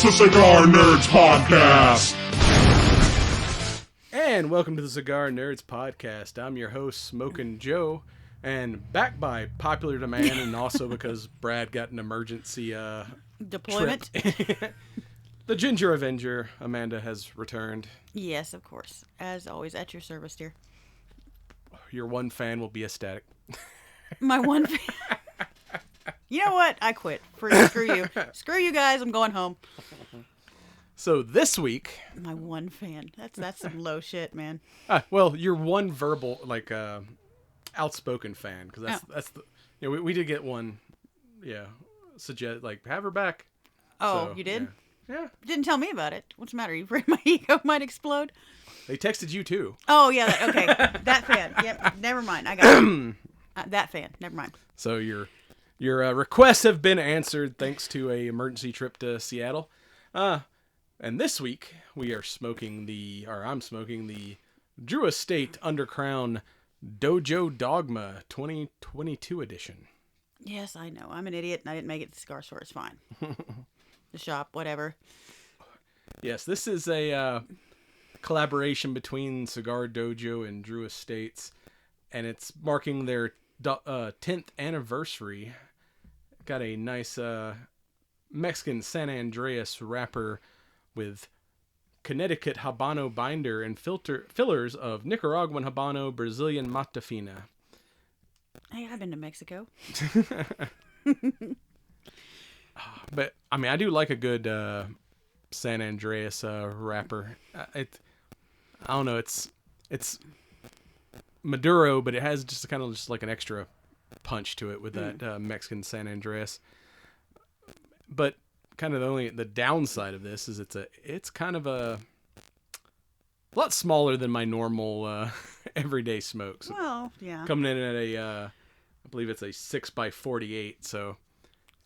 The Cigar Nerds Podcast. And welcome to the Cigar Nerds Podcast. I'm your host, Smokin' Joe, and back by popular demand and also because Brad got an emergency deployment. The Ginger Avenger, Amanda, has returned. Yes, of course. As always, at your service, dear. Your one fan will be ecstatic. My one fan. You know what? I quit. Screw you. Screw you guys. I'm going home. So this week... My one fan. That's some low shit, man. Well, you're one verbal, outspoken fan. Because that's the... You know, we did get one, suggest, have her back. Oh, so, you did? Yeah. You didn't tell me about it. What's the matter? You afraid my ego might explode? They texted you, too. Oh, yeah. Okay. That fan. Yep. Never mind. I got it. That fan. Never mind. So your requests have been answered thanks to a emergency trip to Seattle. And this week I'm smoking the Drew Estate Undercrown Dojo Dogma 2022 edition. Yes, I know. I'm an idiot and I didn't make it to the cigar store. It's fine. The shop, whatever. Yes, this is a collaboration between Cigar Dojo and Drew Estates, and it's marking their 10th anniversary. Got a nice Mexican San Andreas wrapper with Connecticut Habano binder and fillers of Nicaraguan Habano, Brazilian Mata Fina. Hey, I've been to Mexico. But, I mean, I do like a good San Andreas wrapper. I don't know, it's Maduro, but it has just kind of just like an extra punch to it with that Mexican San Andreas. But kind of the downside of this is it's kind of a lot smaller than my normal everyday smokes. Well, yeah. Coming in at I believe it's a 6x48, so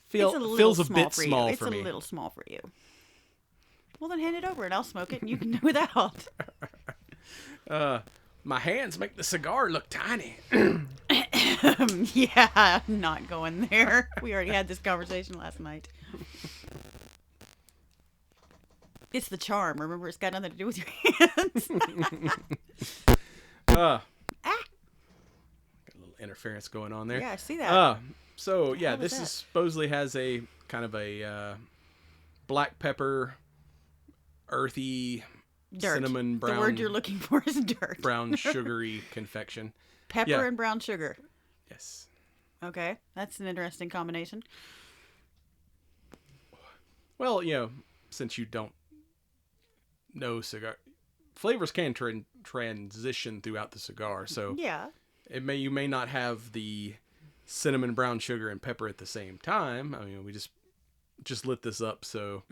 feels a bit small for me. It's a little small for you. Well, then hand it over and I'll smoke it and you can do without. My hands make the cigar look tiny. Yeah, I'm not going there. We already had this conversation last night. It's the charm. Remember, it's got nothing to do with your hands. Got a little interference going on there. Yeah, I see that. So yeah, this is supposedly has a kind of a black pepper, earthy, dirt. Cinnamon brown. The word you're looking for is dirt. Brown sugary confection. Pepper and brown sugar. Yes. Okay, that's an interesting combination. Well, since you don't know cigar flavors can transition throughout the cigar, so yeah, you may not have the cinnamon, brown sugar, and pepper at the same time. I mean, we just lit this up, so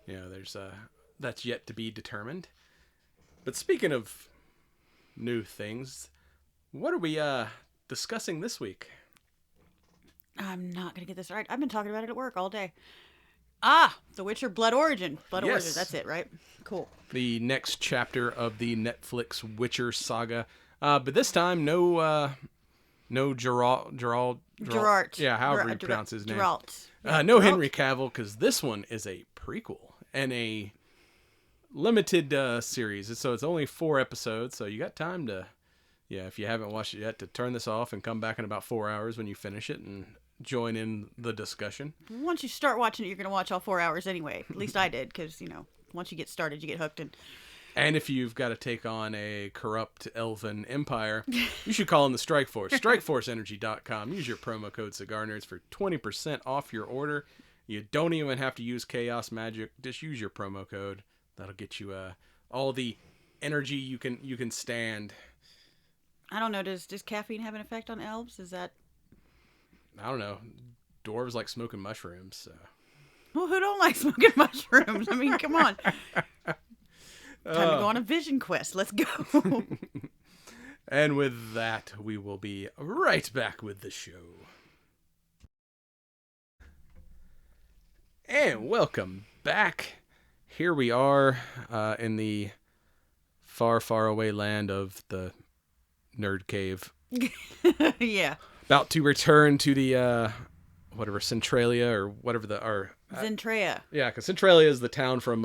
there's that's yet to be determined. But speaking of new things, what are we discussing this week? I'm not gonna get this right. I've been talking about it at work all day. The Witcher Blood Origin. Origin, that's it, right? Cool. The next chapter of the Netflix Witcher saga. But this time, no Geralt. Yeah, however you pronounce his name. Geralt. No Henry Cavill, because this one is a prequel and a limited series. So it's only 4 episodes, so you got time to, if you haven't watched it yet, to turn this off and come back in about 4 hours when you finish it and join in the discussion. Once you start watching it, you're going to watch all 4 hours anyway. At least I did, because, once you get started, you get hooked. And if you've got to take on a corrupt elven empire, you should call in the Strike Force. StrikeForceEnergy.com. Use your promo code CigarNerds for 20% off your order. You don't even have to use Chaos Magic. Just use your promo code. That'll get you all the energy you can stand. I don't know. Does caffeine have an effect on elves? Is that... I don't know. Dwarves like smoking mushrooms, so... Well, who don't like smoking mushrooms? I mean, come on. Time to go on a vision quest. Let's go. And with that, we will be right back with the show. And welcome back. Here we are in the far, far away land of the Nerd Cave. Yeah. About to return to the whatever Centralia or whatever our Zentrea. Yeah, because Centralia is the town from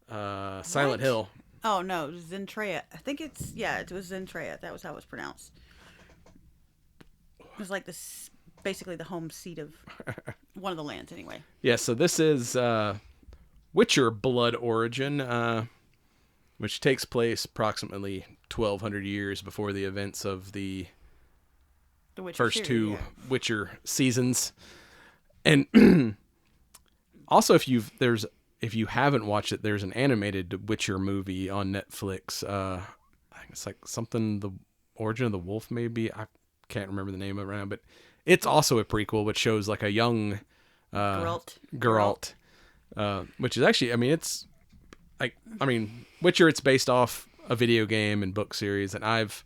Silent Hill. Oh, no, Zentrea. I think it was Zentrea. That was how it was pronounced. It was like this, basically the home seat of one of the lands, anyway. Yeah, so this is Witcher Blood Origin, which takes place approximately 1,200 years before the events of the first two Witcher seasons. And also, if you haven't watched it, there's an animated Witcher movie on Netflix. I think it's like something, The Origin of the Wolf, maybe. I can't remember the name of it right now, but it's also a prequel, which shows like a young Geralt, which is actually, it's like, Witcher, it's based off a video game and book series, and I've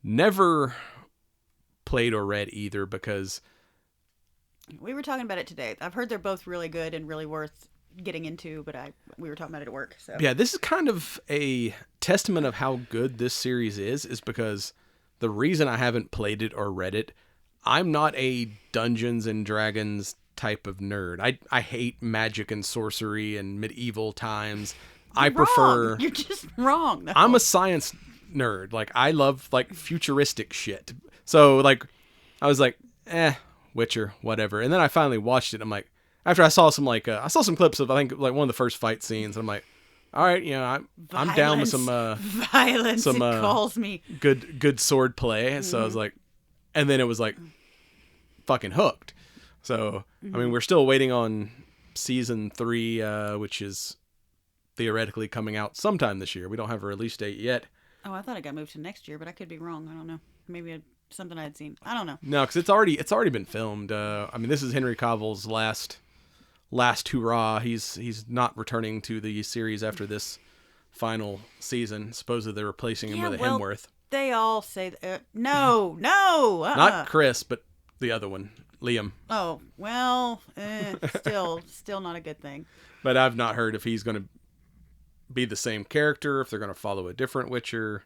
never played or read either because we were talking about it today. I've heard they're both really good and really worth getting into, but we were talking about it at work. So yeah, this is kind of a testament of how good this series is because the reason I haven't played it or read it, I'm not a Dungeons and Dragons type of nerd. I hate magic and sorcery and medieval times. You're just wrong. Though. I'm a science nerd. Like, I love like futuristic shit. So like, I was like, Witcher, whatever. And then I finally watched it. I'm like, after I saw some clips of, I think, like one of the first fight scenes. And I'm like, all right, I'm down with some violence. Some it calls me good sword play. So I was like, and then it was like fucking hooked. So we're still waiting on season 3, which is theoretically coming out sometime this year. We don't have a release date yet. Oh, I thought it got moved to next year, but I could be wrong. I don't know. Maybe something I had seen. I don't know. No, because it's already been filmed. This is Henry Cavill's last hurrah. He's not returning to the series after this final season. Supposedly they're replacing him with a Hemsworth. They all say that. No. Not Chris, but the other one, Liam. Oh, well, still not a good thing. But I've not heard if he's going to be the same character, if they're going to follow a different Witcher,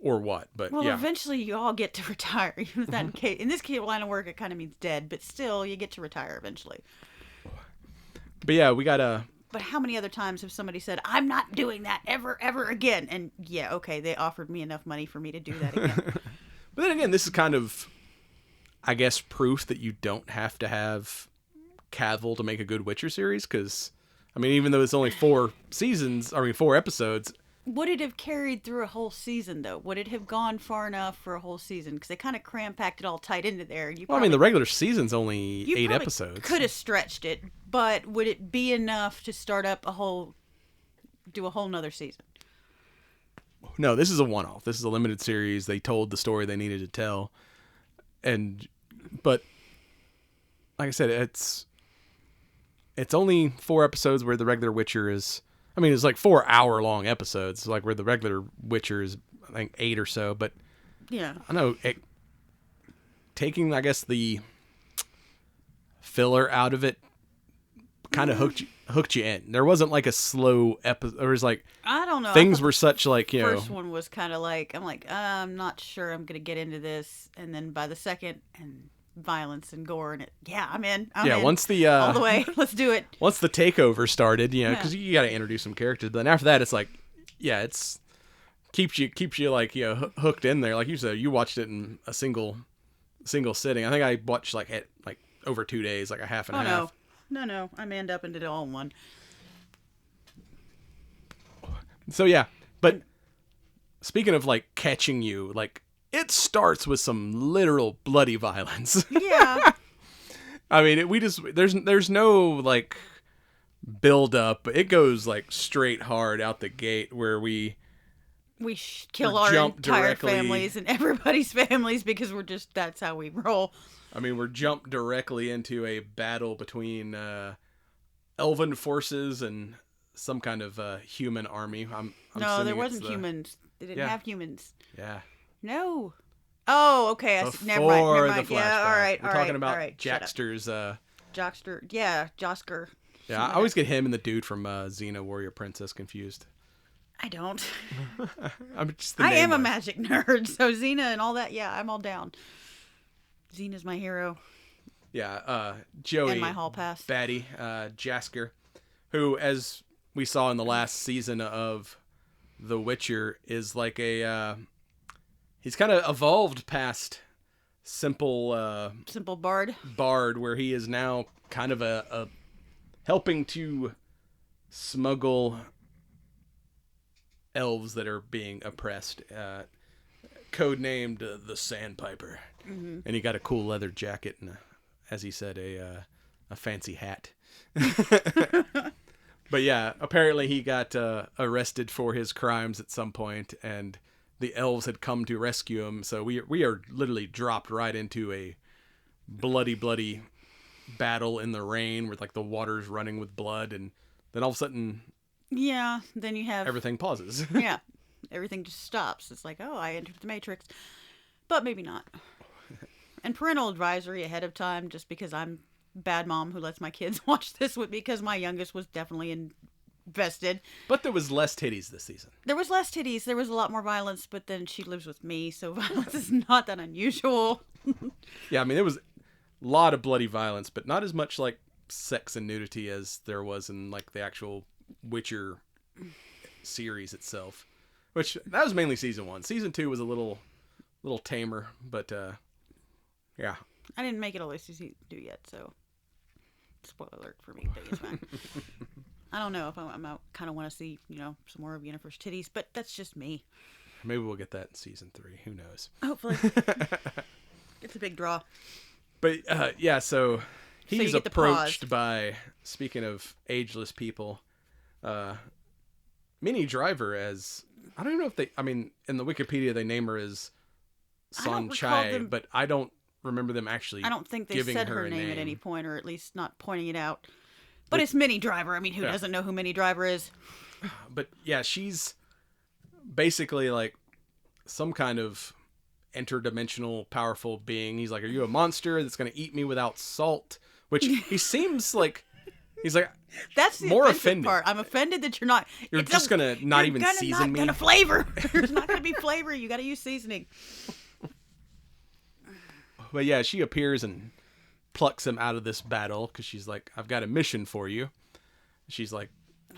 or what. But well, eventually you all get to retire. In this line of work, it kind of means dead, but still, you get to retire eventually. But yeah, we got But how many other times have somebody said, I'm not doing that ever again? And yeah, okay, they offered me enough money for me to do that again. But then again, this is kind of, I guess, proof that you don't have to have Cavill to make a good Witcher series. Because, even though it's only 4 episodes. Would it have carried through a whole season, though? Would it have gone far enough for a whole season? Because they kind of cram-packed it all tight into there. The regular season's only 8 episodes. Could have stretched it, but would it be enough to start up do a whole nother season? No, this is a one-off. This is a limited series. They told the story they needed to tell. But, like I said, it's only 4 episodes where the regular Witcher is... it's like 4-hour-long episodes, like where the regular Witcher is, I think, 8 or so. But yeah, I know taking, I guess, the filler out of it kind of hooked you in. There wasn't like a slow episode. There was like, I don't know. Things were such like, first one was kind of like, I'm not sure I'm gonna get into this, and then by the second and violence and gore and I'm in. Once the all the way, let's do it. Once the takeover started, because you got to introduce some characters. But then after that, it's like, it's keeps you like hooked in there. Like you said, you watched it in a single sitting. I think I watched like over 2 days, like a half and a half. No, I manned up and did it all in one. So yeah, but speaking of like catching you, like. It starts with some literal bloody violence. Yeah. There's no like build up. It goes like straight hard out the gate where we kill our entire families and everybody's families because that's how we roll. We're jumped directly into a battle between elven forces and some kind of human army. No, there wasn't humans. They didn't have humans. Yeah. No. Oh, okay. Never mind. Yeah, all right. We're talking about Jaxter's. Joxter. Yeah, Josker. Yeah, I always get him and the dude from Xena Warrior Princess confused. I don't. I am a magic nerd, so Xena and all that. Yeah, I'm all down. Xena's my hero. Joey And my hall pass. Batty, Jasker, who, as we saw in the last season of The Witcher, is like he's kind of evolved past simple bard, where he is now kind of a helping to smuggle elves that are being oppressed, codenamed the Sandpiper. And he got a cool leather jacket and, as he said, a fancy hat. But yeah, apparently he got arrested for his crimes at some point, and the elves had come to rescue him. So we are literally dropped right into a bloody battle in the rain where like the water's running with blood, and then all of a sudden, yeah, then you have everything pauses. Yeah, everything just stops. It's like, oh, I entered the Matrix, but maybe not. And parental advisory ahead of time, just because I'm bad mom who lets my kids watch this with me, because my youngest was definitely invested. But there was less titties this season. There was less titties. There was a lot more violence, but then she lives with me, so violence is not that unusual. Yeah, I mean, there was a lot of bloody violence, but not as much like sex and nudity as there was in like the actual Witcher series itself. Which, that was mainly season 1. Season 2 was a little tamer, but yeah. I didn't make it all the way to season 2 yet, so spoiler alert for me, but it's fine. I don't know if I kind of want to see, some more of Yennefer's titties, but that's just me. Maybe we'll get that in season 3. Who knows? Hopefully. It's a big draw. But yeah, so he's approached pause. by, speaking of ageless people, Minnie Driver as, I don't know if in the Wikipedia they name her as San Chai, but I don't remember them actually. I don't think they said her name at any point, or at least not pointing it out. But it's Minnie Driver. I mean, who doesn't know who Minnie Driver is? But yeah, she's basically like some kind of interdimensional powerful being. He's like, are you a monster that's going to eat me without salt? Which he seems like, he's like, that's the more offended part. I'm offended that you're not. You're just going to not even season me. You're not going to flavor. There's not going to be flavor. You got to use seasoning. But yeah, she appears and plucks him out of this battle because she's like, I've got a mission for you. She's like,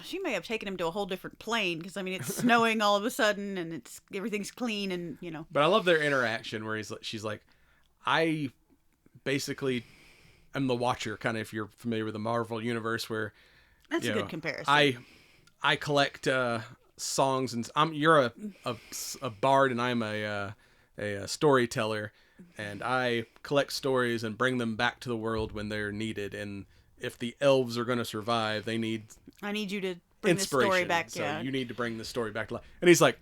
she may have taken him to a whole different plane, because I mean, it's snowing all of a sudden and everything's clean, and But I love their interaction where she's like, I basically am the Watcher, kind of, if you're familiar with the Marvel universe, where that's a good comparison. I collect songs, and you're a bard, and I'm a storyteller. And I collect stories and bring them back to the world when they're needed. And if the elves are going to survive, I need you to bring the story back. So you need to bring the story back to life. And he's like,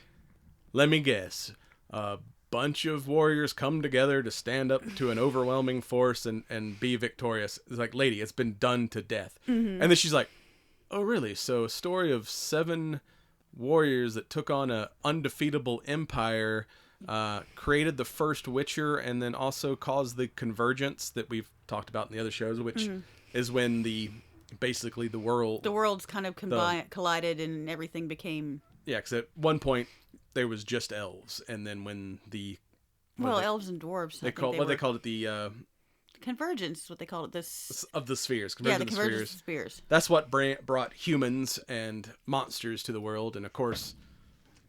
let me guess. A bunch of warriors come together to stand up to an overwhelming force and be victorious. It's like, lady, it's been done to death. Mm-hmm. And then she's like, oh, really? So a story of 7 warriors that took on a undefeatable empire, created the first Witcher, and then also caused the convergence that we've talked about in the other shows, which is when the worlds kind of collided and everything became... Yeah, because at one point there was just elves, and then when elves and dwarves, they called it the convergence is what they called it. Of the spheres. The convergence of spheres. That's what brought humans and monsters to the world, and of course,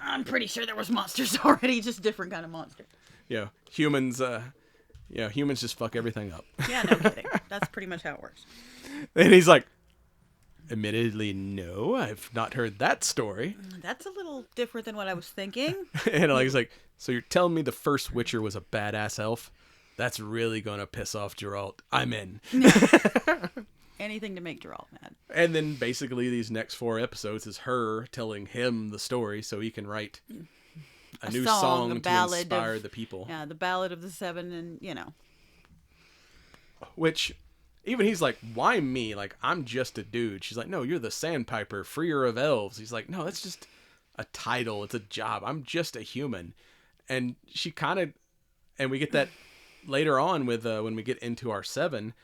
I'm pretty sure there was monsters already, just different kind of monster. Yeah, humans just fuck everything up. Yeah, no kidding. That's pretty much how it works. And he's like, admittedly, no, I've not heard that story. That's a little different than what I was thinking. And he's like, so you're telling me the first Witcher was a badass elf? That's really going to piss off Geralt. I'm in. Anything to make Geralt mad. And then basically these next 4 episodes is her telling him the story so he can write a new song to inspire the people. Yeah, the Ballad of the Seven, and Which, even he's like, why me? Like, I'm just a dude. She's like, no, you're the Sandpiper, freer of elves. He's like, no, that's just a title. It's a job. I'm just a human. And she kind of, and we get that later on with, when we get into our 7,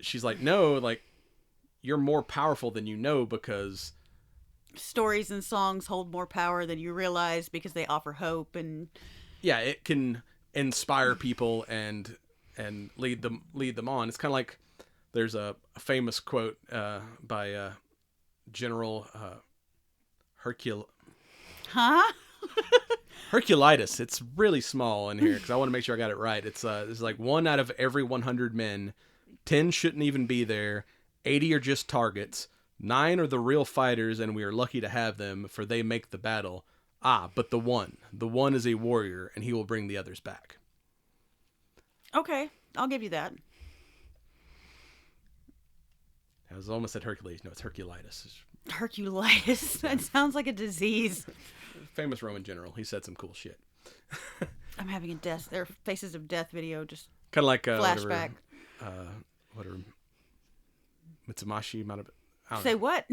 she's like, no, like, you're more powerful than you know, because stories and songs hold more power than you realize, because they offer hope, and it can inspire people and and lead them on. It's kind of like there's a famous quote by General Herculitis. It's really small in here because I want to make sure I got it right. It's like 1 out of every 100 men, 10 shouldn't even be there, 80 are just targets, 9 are the real fighters, and we are lucky to have them, for they make the battle. But the one is a warrior, and he will bring the others back. Okay, I'll give you that. I was almost at Hercules. No, it's Herculitis. Herculitis. That sounds like a disease. Famous Roman general. He said some cool shit. I'm having a death. Their Faces of Death video. Just kind of like flashback. Whatever. Mitsumashi might have. Say what?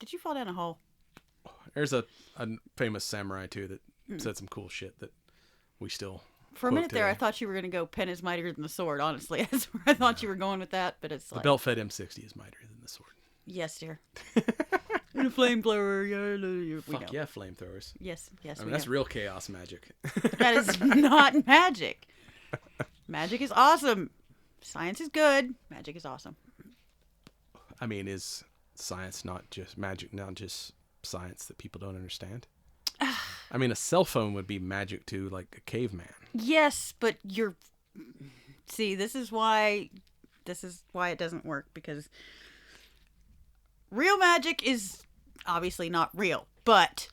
Did you fall down a hole? There's a famous samurai too that said some cool shit that we still. For a minute there, I thought you were going to go pen is mightier than the sword, honestly. That's where I thought you were going with that, but it's like... The belt-fed M60 is mightier than the sword. Yes, dear. And a flamethrower. Fuck yeah, flamethrowers. Yes. I mean, that's real chaos magic. That is not magic. Magic is awesome. Science is good. Magic is awesome. I mean, is science not just magic, not just science that people don't understand? I mean, a cell phone would be magic to, like, a caveman. Yes, but See, this is why it doesn't work, because real magic is obviously not real, but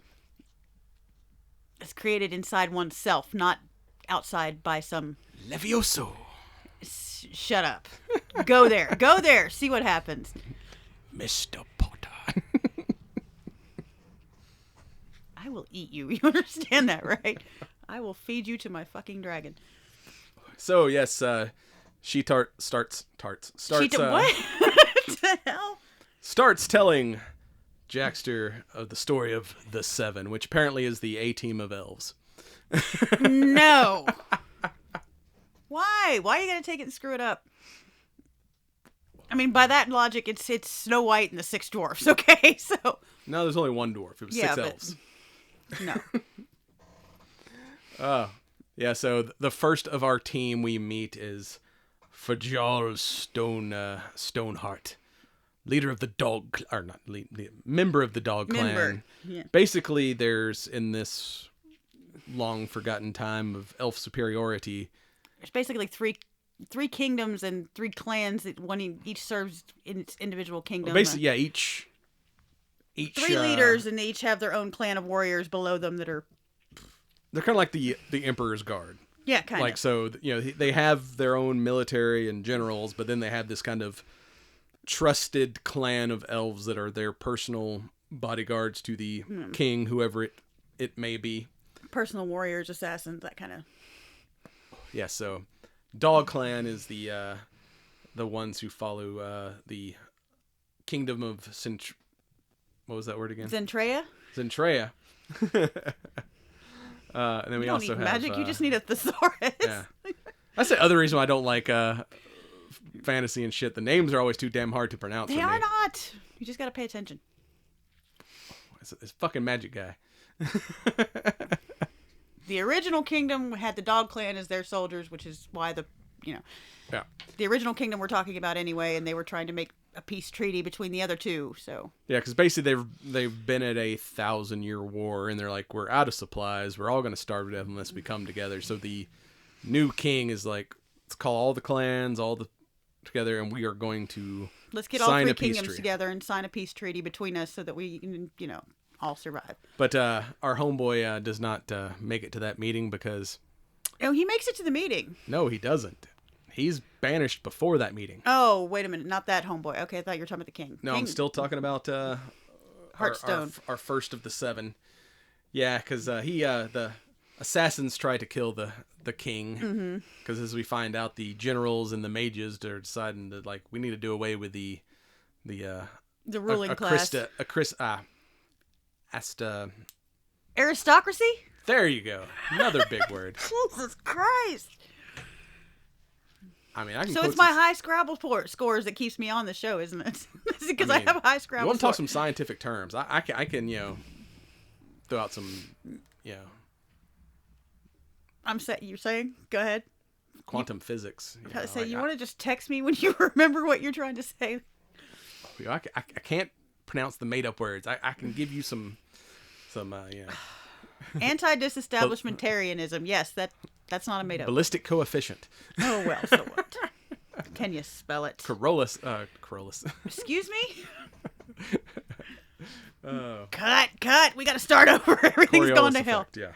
it's created inside oneself, not outside by some... Levioso. Shut up. Go there. See what happens. Mr. Potter. I will eat you. You understand that, right? I will feed you to my fucking dragon. So, yes, she starts what? What the hell? Starts telling Jackster of the story of the Seven, which apparently is the A-team of elves. No. Why? Why are you going to take it and screw it up? I mean, by that logic, it's Snow White and the Six Dwarfs, okay? So No, there's only one dwarf. It was six elves. No. Yeah, so the first of our team we meet is Fajal Stoneheart, leader of the dog, or not, member of the dog clan. Yeah. Basically, there's, in this long forgotten time of elf superiority, There's basically three kingdoms and 3 clans that each serves in its individual kingdom. Basically, yeah, each 3 leaders, and they each have their own clan of warriors below them that are... They're kind of like the Emperor's Guard. Yeah, kind of. Like, so, you know, they have their own military and generals, but then they have this kind of trusted clan of elves that are their personal bodyguards to the king, whoever it may be. Personal warriors, assassins, that kind of... Yeah, so Dog Clan is the ones who follow the kingdom of what was that word again? Zentrea. And then we also have magic. You just need a thesaurus. Yeah, that's the other reason why I don't like fantasy and shit. The names are always too damn hard to pronounce. They are not. You just gotta pay attention. It's fucking magic guy. The original kingdom had the Dog Clan as their soldiers, which is why Yeah. The original kingdom we're talking about anyway, and they were trying to make a peace treaty between the other two. So yeah, because basically they've been at a 1,000-year war, and they're like, we're out of supplies. We're all going to starve to death unless we come together. So the new king is like, let's call all the clans together, and we are going to let's get all 3 kingdoms together and sign a peace treaty between us so that we can, all survive. But our homeboy does not make it to that meeting because... Oh, he makes it to the meeting. No, he doesn't. He's banished before that meeting. Oh, wait a minute. Not that homeboy. Okay, I thought you were talking about the king. No, I'm still talking about Hearthstone. Our first of the 7. Yeah, because the assassins tried to kill the king. Because as we find out, the generals and the mages are deciding that, like, we need to do away with the ruling class. Aristocracy? There you go. Another big word. Jesus Christ. I mean, I can. So it's my high Scrabble scores that keeps me on the show, isn't it? Because I have a high Scrabble. You want to talk some scientific terms? I can throw out some I'm you're saying? Go ahead. quantum physics. I say, you want to just text me when you remember what you're trying to say? I can't pronounce the made-up words. I can give you some Anti-disestablishmentarianism. Yes, that's not a made-up. Ballistic coefficient. Oh, well, so what? Can you spell it? Corollas. Excuse me? Cut. We got to start over. Everything's gone to hell. Yeah.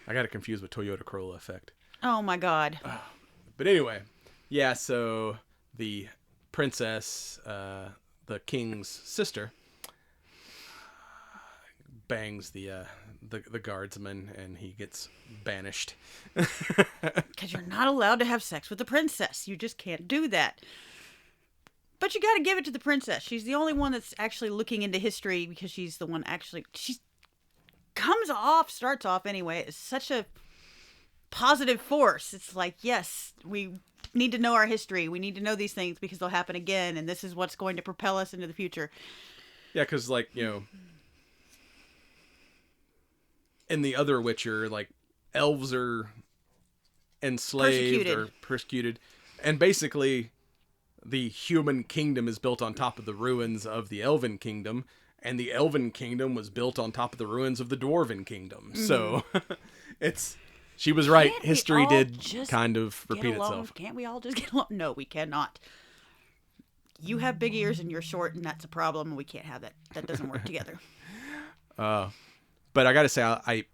I got it confused with Toyota Corolla effect. Oh, my God. But anyway, yeah, so the princess, the king's sister, bangs the guardsman, and he gets banished. Because you're not allowed to have sex with the princess. You just can't do that. But you got to give it to the princess. She's the only one that's actually looking into history, because she's the one she starts off anyway, as such a positive force. It's like, yes, we need to know our history. We need to know these things because they'll happen again, and this is what's going to propel us into the future. Yeah, because, in the other Witcher, elves are enslaved or persecuted. And basically, the human kingdom is built on top of the ruins of the elven kingdom, and the elven kingdom was built on top of the ruins of the dwarven kingdom. Mm-hmm. So, she was right. History did kind of repeat itself. Can't we all just get along? No, we cannot. You have big ears and you're short, and that's a problem, and we can't have that. That doesn't work together. But I gotta say, I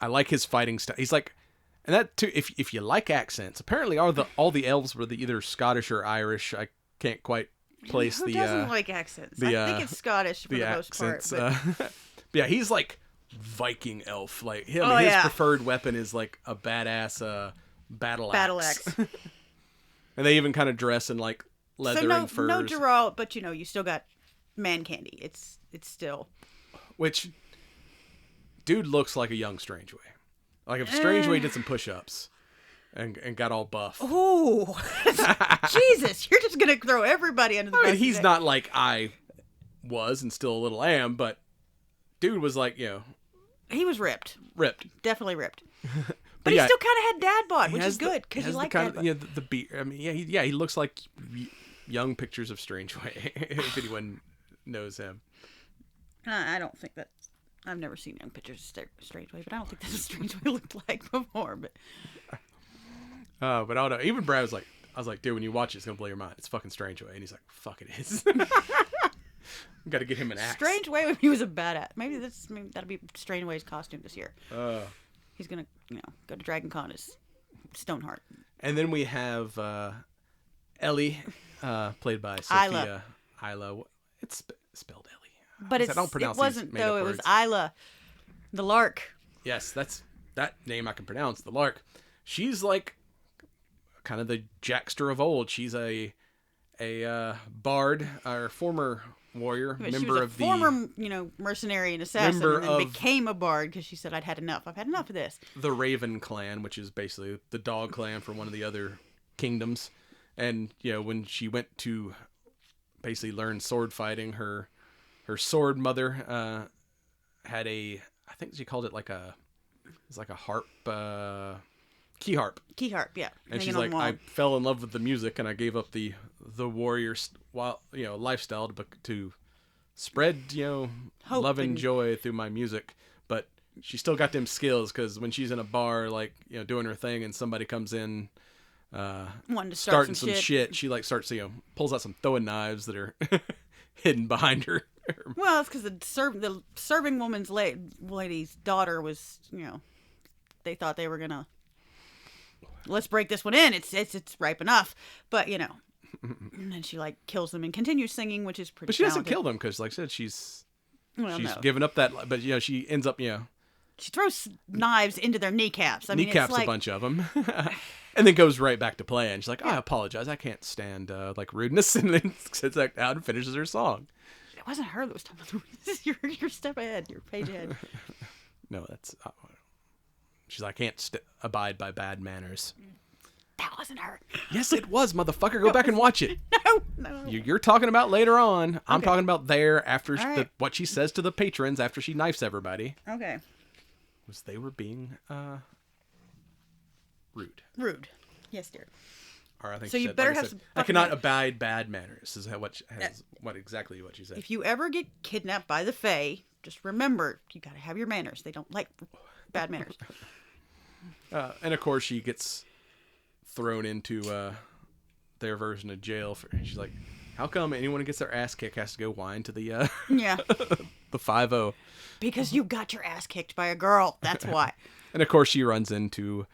like his fighting style. He's like, and that too. If you like accents, apparently all the elves were either Scottish or Irish. I can't quite place Who doesn't like accents? I think it's Scottish for the most part. But yeah, he's like Viking elf. His preferred weapon is like a badass battle axe. And they even kind of dress in like leather and furs. No Geralt, but you still got man candy. It's still. Which dude looks like a young Strangeway. Like if Strangeway did some push-ups and got all buff. Ooh. Jesus, you're just going to throw everybody under the bus. He's not like I was and still a little am, but dude was like, he was ripped. Definitely ripped. But he still kind of had dad bod, which is good because you like dad bod. Yeah, the beard. I mean, he looks like young pictures of Strangeway, if anyone knows him. I don't think that. I've never seen young pictures of Strangeway, but I don't think that's what Strangeway looked like before. But I don't know. Even Brad I was like, dude, when you watch it, it's gonna blow your mind. It's fucking Strangeway, and he's like, fuck, it is. Got to get him an axe. Strangeway when he was a badass. Maybe that'll be Strangeway's costume this year. He's gonna, go to Dragon Con as Stoneheart. And then we have Ellie, played by Sophia Isla. It's spelled Ellie. But I don't pronounce it wasn't, though. It was Isla, the Lark. Yes, that name I can pronounce, the Lark. She's like kind of the Jackster of old. She's a bard, or former warrior, member of the former, mercenary and assassin, and then became a bard because she said, I've had enough of this. The Raven clan, which is basically the dog clan from one of the other kingdoms. And, when she went to basically learn sword fighting, her sword mother had I think she called it it's like a harp, key harp. Key harp, yeah. And she's like, I fell in love with the music, and I gave up the warrior lifestyle to spread hope love and joy through my music. But she still got them skills, because when she's in a bar doing her thing, and somebody comes in wanting to starting some shit, she starts pulls out some throwing knives that are hidden behind her. Well, it's because the serving woman's lady's daughter was, they thought they were gonna, let's break this one in. It's ripe enough, but and then she kills them and continues singing, which is pretty. But she doesn't kill them because, like I said, she's given up that. But she ends up she throws knives into their kneecaps. Kneecaps a bunch of them. And then goes right back to playing. She's like, I apologize. I can't stand rudeness. And then sits back down and finishes her song. It wasn't her that was talking about rudeness. You're step ahead. You're page ahead. No, that's... she's like, I can't abide by bad manners. That wasn't her. Yes, it was, motherfucker. Go back and watch it. No. You're talking about later on. I'm talking about there after right. what she says to the patrons after she knifes everybody. Okay. Was they were being... rude. Yes, dear. Or I think So she you said, better like I have said, some I fucking cannot manners. abide bad manners. Is what exactly what she said. If you ever get kidnapped by the Fae, just remember, you gotta have your manners. They don't like bad manners. And of course, she gets thrown into their version of jail. She's like, how come anyone who gets their ass kicked has to go whine to the Yeah. the 5-0? Because you got your ass kicked by a girl. That's why. And of course, she runs into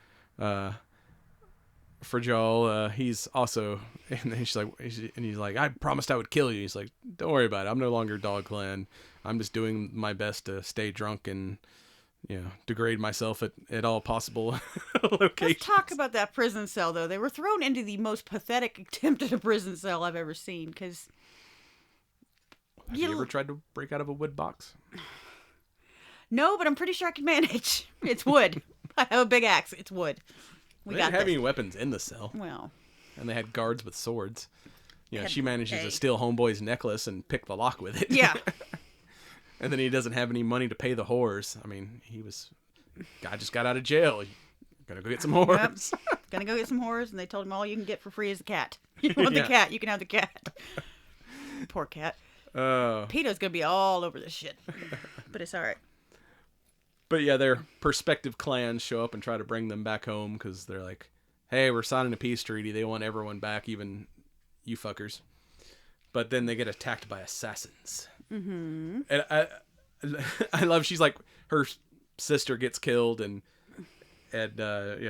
Fragile. He's also, and then he's like, I promised I would kill you. He's like, don't worry about it. I'm no longer Dog Clan. I'm just doing my best to stay drunk and, degrade myself at all possible locations. Let's talk about that prison cell, though. They were thrown into the most pathetic attempt at a prison cell I've ever seen. Because Have you ever tried to break out of a wood box? No, but I'm pretty sure I can manage. It's wood. I have a big axe. It's wood. They didn't have any weapons in the cell. Well. And they had guards with swords. Had she manages a- to steal Homeboy's necklace and pick the lock with it. Yeah. And then he doesn't have any money to pay the whores. I mean, guy just got out of jail. Gonna go get some whores. Yep. Gonna go get some whores, and they told him all you can get for free is a cat. You want the cat, you can have the cat. Poor cat. PETA's gonna be all over this shit. But it's alright. But yeah, their prospective clans show up and try to bring them back home because they're like, hey, we're signing a peace treaty. They want everyone back, even you fuckers. But then they get attacked by assassins. Mm-hmm. And I love, she's like, her sister gets killed and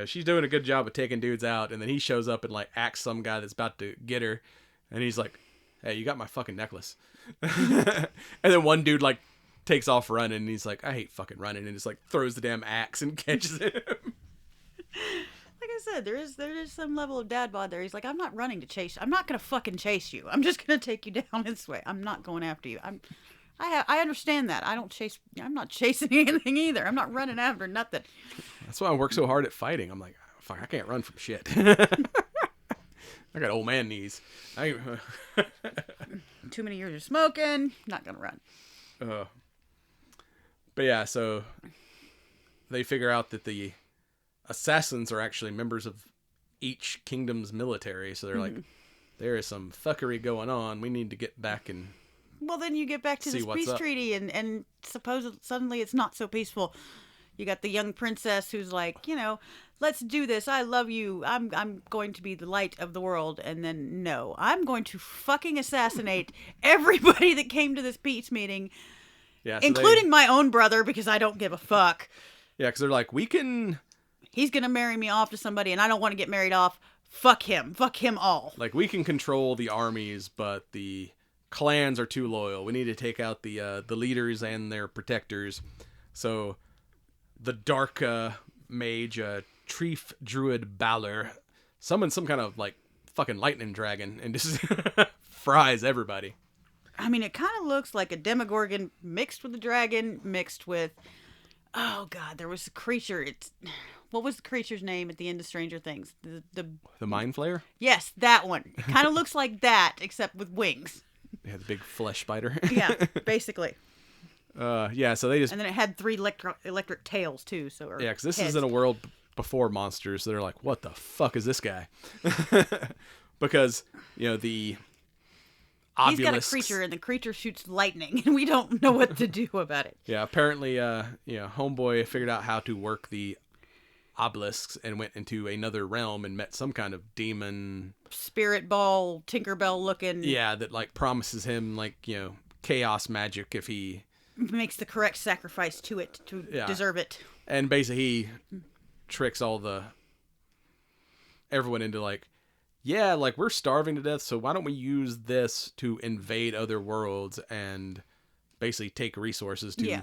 she's doing a good job of taking dudes out. And then he shows up and like acts some guy that's about to get her. And he's like, hey, you got my fucking necklace. And then one dude like takes off running and he's like, I hate fucking running, and just like throws the damn axe and catches him. Like I said, there is some level of dad bod there. He's like, I'm not running to chase. I'm not gonna fucking chase you. I'm just gonna take you down this way. I'm not going after you. I understand that. I'm not chasing anything either. I'm not running after nothing. That's why I work so hard at fighting. I'm like, fuck, I can't run from shit. I got old man knees. Too many years of smoking. Not gonna run. But yeah, so they figure out that the assassins are actually members of each kingdom's military. So they're like, there is some fuckery going on. We need to get back and Well, then you get back to this peace treaty, and supposedly suddenly it's not so peaceful. You got the young princess who's like, let's do this. I love you. I'm going to be the light of the world. And then, no, I'm going to fucking assassinate everybody that came to this peace meeting, including my own brother, because I don't give a fuck. Yeah, because they're like, He's going to marry me off to somebody, and I don't want to get married off. Fuck him. Fuck him all. Like, we can control the armies, but the clans are too loyal. We need to take out the leaders and their protectors. So the dark mage, Treef Druid Balor, summons some kind of like fucking lightning dragon and just fries everybody. I mean, it kind of looks like a Demogorgon mixed with a dragon, mixed with... Oh, God, there was a creature. What was the creature's name at the end of Stranger Things? The Mind Flayer? Yes, that one. It kind of looks like that, except with wings. Yeah, the big flesh spider. Yeah, basically. Yeah, so they just... And then it had 3 electric tails, too. So yeah, because this is in a world before monsters. So they're like, what the fuck is this guy? Because, the obelisks... He's got a creature, and the creature shoots lightning, and we don't know what to do about it. Yeah, apparently, Homeboy figured out how to work the obelisks and went into another realm and met some kind of demon... Spirit ball, Tinkerbell looking... Yeah, that, like, promises him, like, chaos magic if he... Makes the correct sacrifice to it to deserve it. And basically he tricks everyone into like, yeah, like we're starving to death, so why don't we use this to invade other worlds and basically take resources to,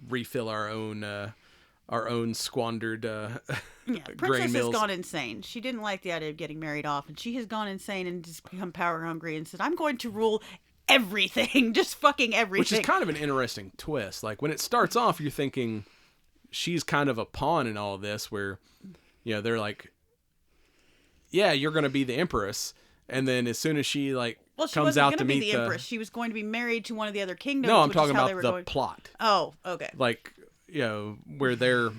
refill our own squandered Princess grain has mills. gone insane. She didn't like the idea of getting married off, and she has gone insane and just become power hungry and said, I'm going to rule everything, just fucking everything. Which is kind of an interesting twist. Like when it starts off, you're thinking she's kind of a pawn in all this, where they're like, yeah, you're going to be the empress, and then as soon as she comes out to meet the empress, she was going to be married to one of the other kingdoms. No, I'm talking about the plot. Oh, okay. Like where they're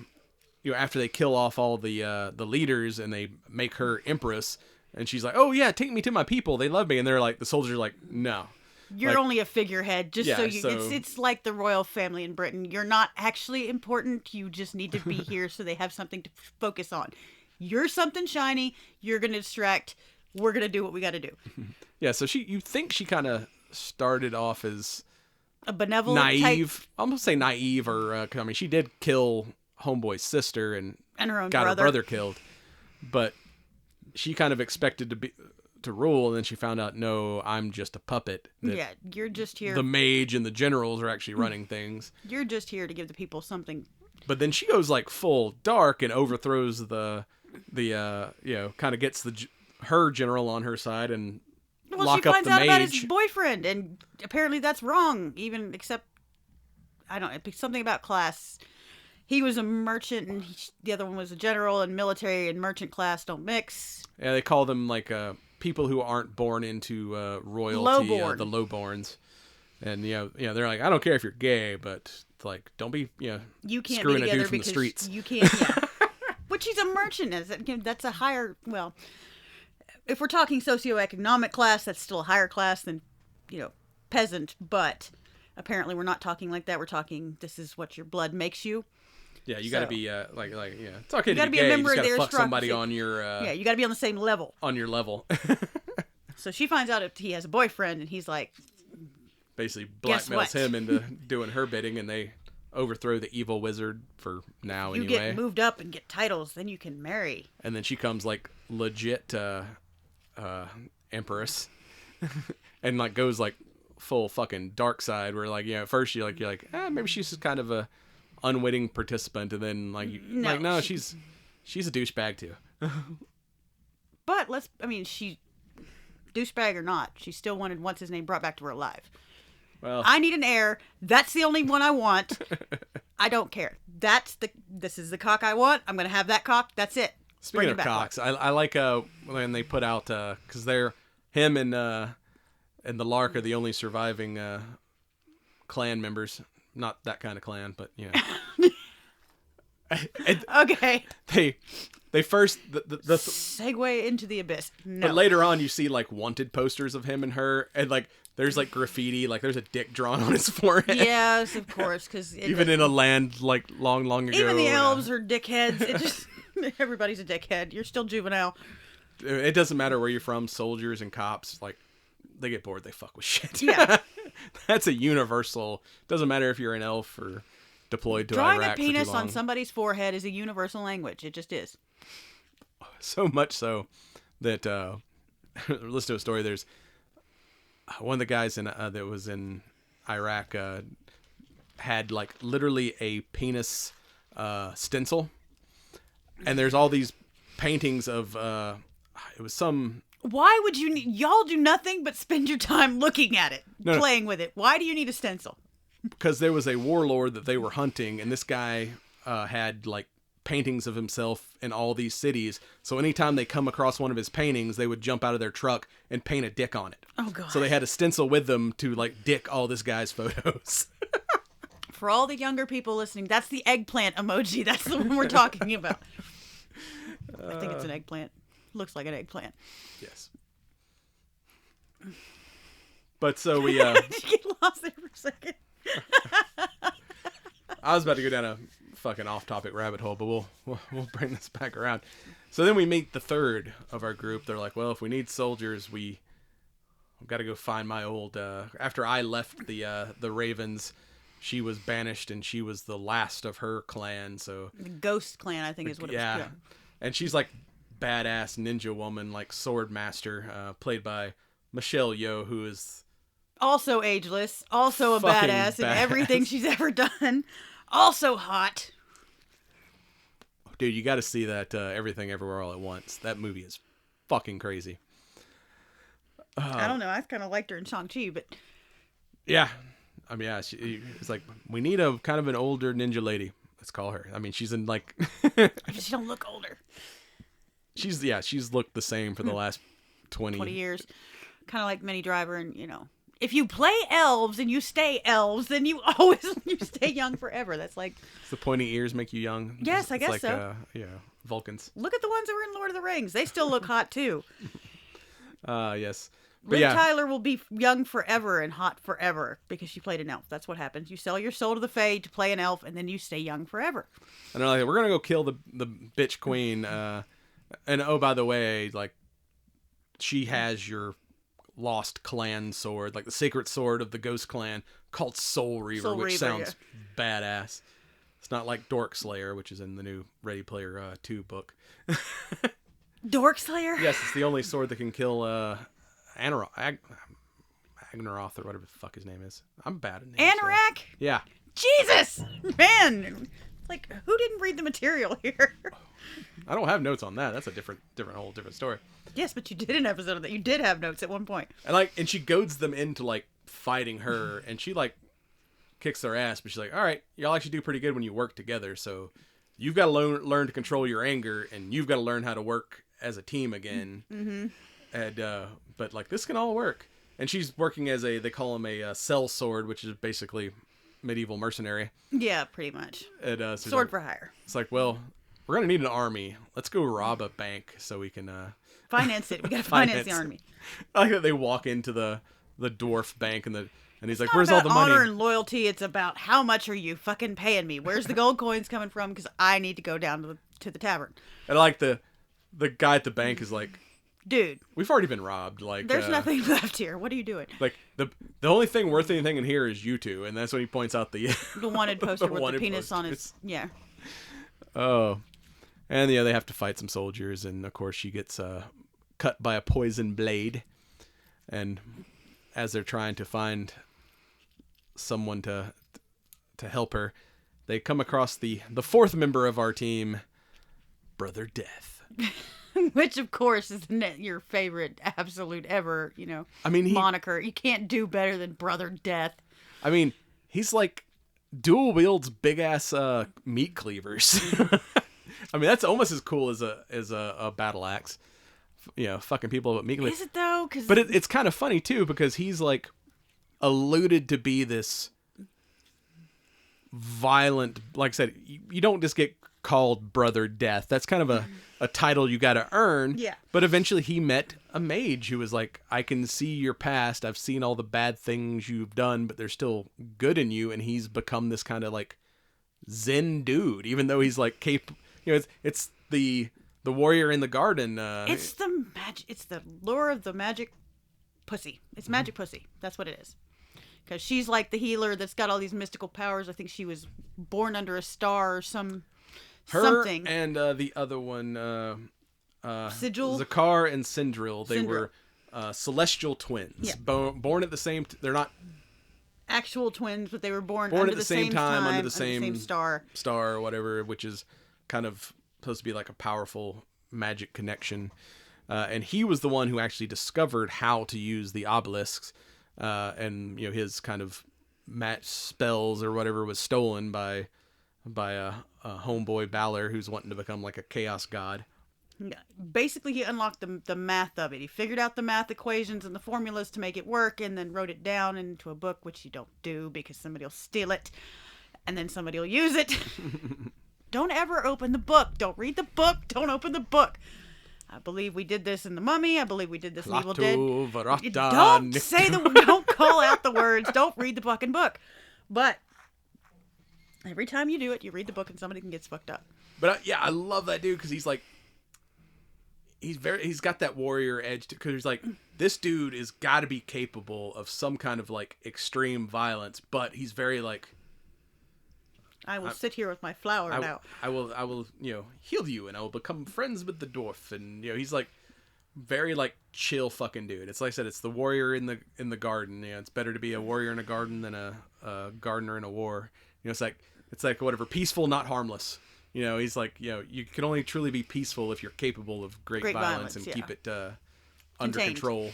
after they kill off all the leaders and they make her empress, and she's like, "Oh yeah, take me to my people. They love me." And they're like, the soldiers are like, "No, you're only a figurehead, just Yeah, so you." so- It's like the royal family in Britain. You're not actually important. You just need to be here so they have something to focus on. You're something shiny. You're gonna distract. We're gonna do what we got to do. Yeah." So you think she kind of started off as A benevolent naive. type, I'm gonna say naive, or I mean, she did kill Homeboy's sister and and her own got brother. her brother killed, but she kind of expected to rule, and then she found out, no, I'm just a puppet. That Yeah, you're just here. the mage and the generals are actually running things. You're just here to give the people something. But then she goes like full dark and overthrows the kind of gets her general on her side and Well, lock she up finds the out about his mage. boyfriend, and apparently that's wrong. Even except, I don't know, something about class. He was a merchant, and the other one was a general, and military and merchant class don't mix. Yeah, they call them like people who aren't born into royalty, Lowborn. the lowborns. And they're like, I don't care if you're gay, but it's like, don't be You can't screwing be a together dude from the because streets. you can't. Yeah. Which he's a merchant. That's a higher. Well, if we're talking socioeconomic class, that's still a higher class than peasant. But apparently, we're not talking like that. We're talking this is what your blood makes you. Yeah, you got to be it's okay You to gotta be be a gay. member You of just the got to fuck somebody aristocracy. on your Yeah, you got to be on the same level. on your level. So she finds out if he has a boyfriend, and he's like, Basically Guess blackmails what? him into doing her bidding, and they overthrow the evil wizard for now "You anyway. get moved up and get titles, then you can marry." And then she comes like legit empress, and like goes like full fucking dark side. Where like at first you're like maybe she's just kind of a unwitting participant, and then no, she's a douchebag too. But she, douchebag or not, she still wanted what's his name brought back to her alive. Well, I need an heir. That's the only one I want. I don't care. This is the cock I want. I'm gonna have that cock. That's it. speaking Bring of it back. cocks, I like when they put out because him and the Lark are the only surviving clan members. Not that kind of clan, but Okay. They first the Segue into the abyss. No. but later on you see like wanted posters of him and her, and like there's like graffiti, like there's a dick drawn on his forehead. Yes, of course, because Even in a land like long ago. even the elves are dickheads. It just everybody's a dickhead. You're still juvenile. It doesn't matter where you're from. Soldiers and cops, like they get bored, they fuck with shit. Yeah. That's a universal. Doesn't matter if you're an elf or deployed to Drawing Iraq a penis for too long. on somebody's forehead is a universal language. It just is. So much so that listen to a story. There's one of the guys that was in Iraq had like literally a penis stencil, and there's all these paintings of it was some. Why would you need... Y'all do nothing but spend your time looking at it, No. playing with it. Why do you need a stencil? Because there was a warlord that they were hunting, and this guy had like paintings of himself in all these cities. So anytime they come across one of his paintings, they would jump out of their truck and paint a dick on it. Oh, God. So they had a stencil with them to like dick all this guy's photos. For all the younger people listening, that's the eggplant emoji. That's the one we're talking about. I think it's an eggplant. Looks like an eggplant. Yes. But so we Did you get lost there for a second? I was about to go down a fucking off-topic rabbit hole, but we'll bring this back around. So then we meet the third of our group. They're like, well, if we need soldiers, we've got to go find my old. After I left the Ravens, she was banished, and she was the last of her clan. So The Ghost Clan, I think, is what it was. yeah, and she's like badass ninja woman, like sword master, played by Michelle Yeoh, who is Also ageless. Also a Fucking badass in badass. everything she's ever done. Also hot. dude. You got to see that Everything Everywhere All at Once. That movie is fucking crazy. I don't know. I kind of liked her in Shang-Chi, but Yeah. I mean, yeah, it's like, we need a kind of an older ninja lady. Let's call her. I mean, she's in like, she don't look older. she's looked the same for the last 20 20 years. Kind of like Minnie Driver and, if you play elves and you stay elves, then you stay young forever. That's like... Does the pointy ears make you young? Yes, I guess like, so. Yeah, Vulcans. Look at the ones that were in Lord of the Rings. They still look hot, too. Yes. But Liv Tyler will be young forever and hot forever because she played an elf. That's what happens. You sell your soul to the Fae to play an elf, and then you stay young forever. And they're like, we're going to go kill the bitch queen. And oh, by the way, like, she has your lost clan sword, like the sacred sword of the Ghost Clan, called Soul Reaver, which sounds badass. It's not like Dork Slayer, which is in the new Ready Player 2 book. Dork Slayer? Yes, it's the only sword that can kill Agnaroth, or whatever the fuck his name is. I'm bad at names. Anorak? So. Yeah. Jesus! Man! Like, who didn't read the material here? I don't have notes on that. That's a whole different story. Yes, but you did an episode of that. You did have notes at one point. And she goads them into, like, fighting her, and she, like, kicks their ass, but she's like, all right, y'all actually do pretty good when you work together, so you've got to learn to control your anger, and you've got to learn how to work as a team again. Mm-hmm. And, but, like, this can all work. And she's working as they call him a cell sword, which is basically medieval mercenary. Yeah, pretty much. And, so sword for hire. It's like, well, we're going to need an army. Let's go rob a bank so we can... finance it. We got to finance the army. I like that they walk into the dwarf bank and he's like, It's where's not all the about money? honor and loyalty. It's about how much are you fucking paying me? Where's the gold coins coming from? Because I need to go down to the tavern. And like the guy at the bank is like, dude, we've already been robbed. Like, there's nothing left here. What are you doing? Like the only thing worth anything in here is you two, and that's when he points out the wanted poster with wanted the penis poster. on his Oh, and they have to fight some soldiers, and of course she gets cut by a poison blade, and as they're trying to find someone to help her, they come across the fourth member of our team, Brother Death. Which, of course, is your favorite absolute ever, I mean, moniker. You can't do better than Brother Death. I mean, he's like dual wields big ass meat cleavers. I mean, that's almost as cool as a battle axe. Fucking people with meat cleavers. Is it though? But it's kind of funny too, because he's like alluded to be this violent. Like I said, you don't just get called Brother Death. That's kind of a title you got to earn. Yeah. But eventually he met a mage who was like, I can see your past. I've seen all the bad things you've done, but there's still good in you. And he's become this kind of like Zen dude, even though he's like it's the warrior in the garden. It's the magic. It's the lure of the magic pussy. It's magic pussy. That's what it is. Because she's like the healer that's got all these mystical powers. I think she was born under a star or something. And the other one, Sigil? Cigar and Sindril. They were celestial twins. Yeah. Born at the same... They're not... actual twins, but they were born Born under at the same time, under the same star. Star or whatever, which is kind of supposed to be like a powerful magic connection. And he was the one who actually discovered how to use the obelisks. And his kind of match spells or whatever was stolen by a homeboy Balor who's wanting to become like a chaos god. Yeah. Basically, he unlocked the math of it. He figured out the math equations and the formulas to make it work, and then wrote it down into a book, which you don't do because somebody will steal it, and then somebody will use it. Don't ever open the book. Don't read the book. Don't open the book. I believe we did this in The Mummy. I believe we did this in Evil Dead. Don't call out the words. Don't read the fucking book. But every time you do it, you read the book and somebody can get fucked up. But I love that dude because he's like, he's got that warrior edge because he's like, this dude is got to be capable of some kind of like extreme violence, but he's very like, I will sit here with my flower now. I will heal you, and I will become friends with the dwarf, and he's like very like chill fucking dude. It's like I said, it's the warrior in the garden. It's better to be a warrior in a garden than a gardener in a war. It's like whatever, peaceful, not harmless. He's like, you can only truly be peaceful if you're capable of great violence and keep it under control.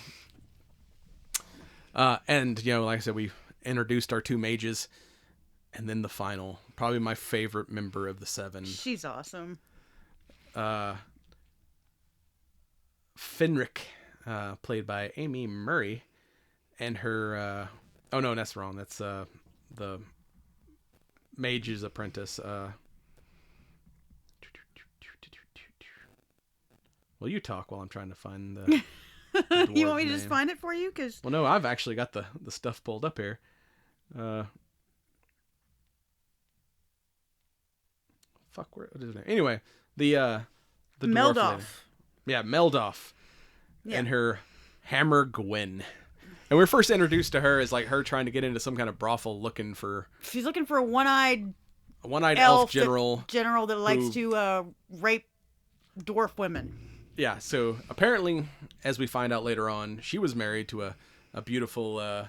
And like I said, we introduced our two mages. And then the final, probably my favorite member of the seven. She's awesome. Fenric, played by Amy Murray. and her. Oh no, that's wrong. That's the mage's apprentice. Well, you talk while I'm trying to find the. You want me to just find it for you? Well, no, I've actually got the stuff pulled up here. Fuck, what is his name? Anyway, the dwarf Meldoff. lady. Yeah, Meldoff. Yeah. And her hammer Gwyn. And we're first introduced to her as like her trying to get into some kind of brothel looking for... She's looking for a one-eyed elf general. That likes to rape dwarf women. Yeah, so apparently, as we find out later on, she was married to a beautiful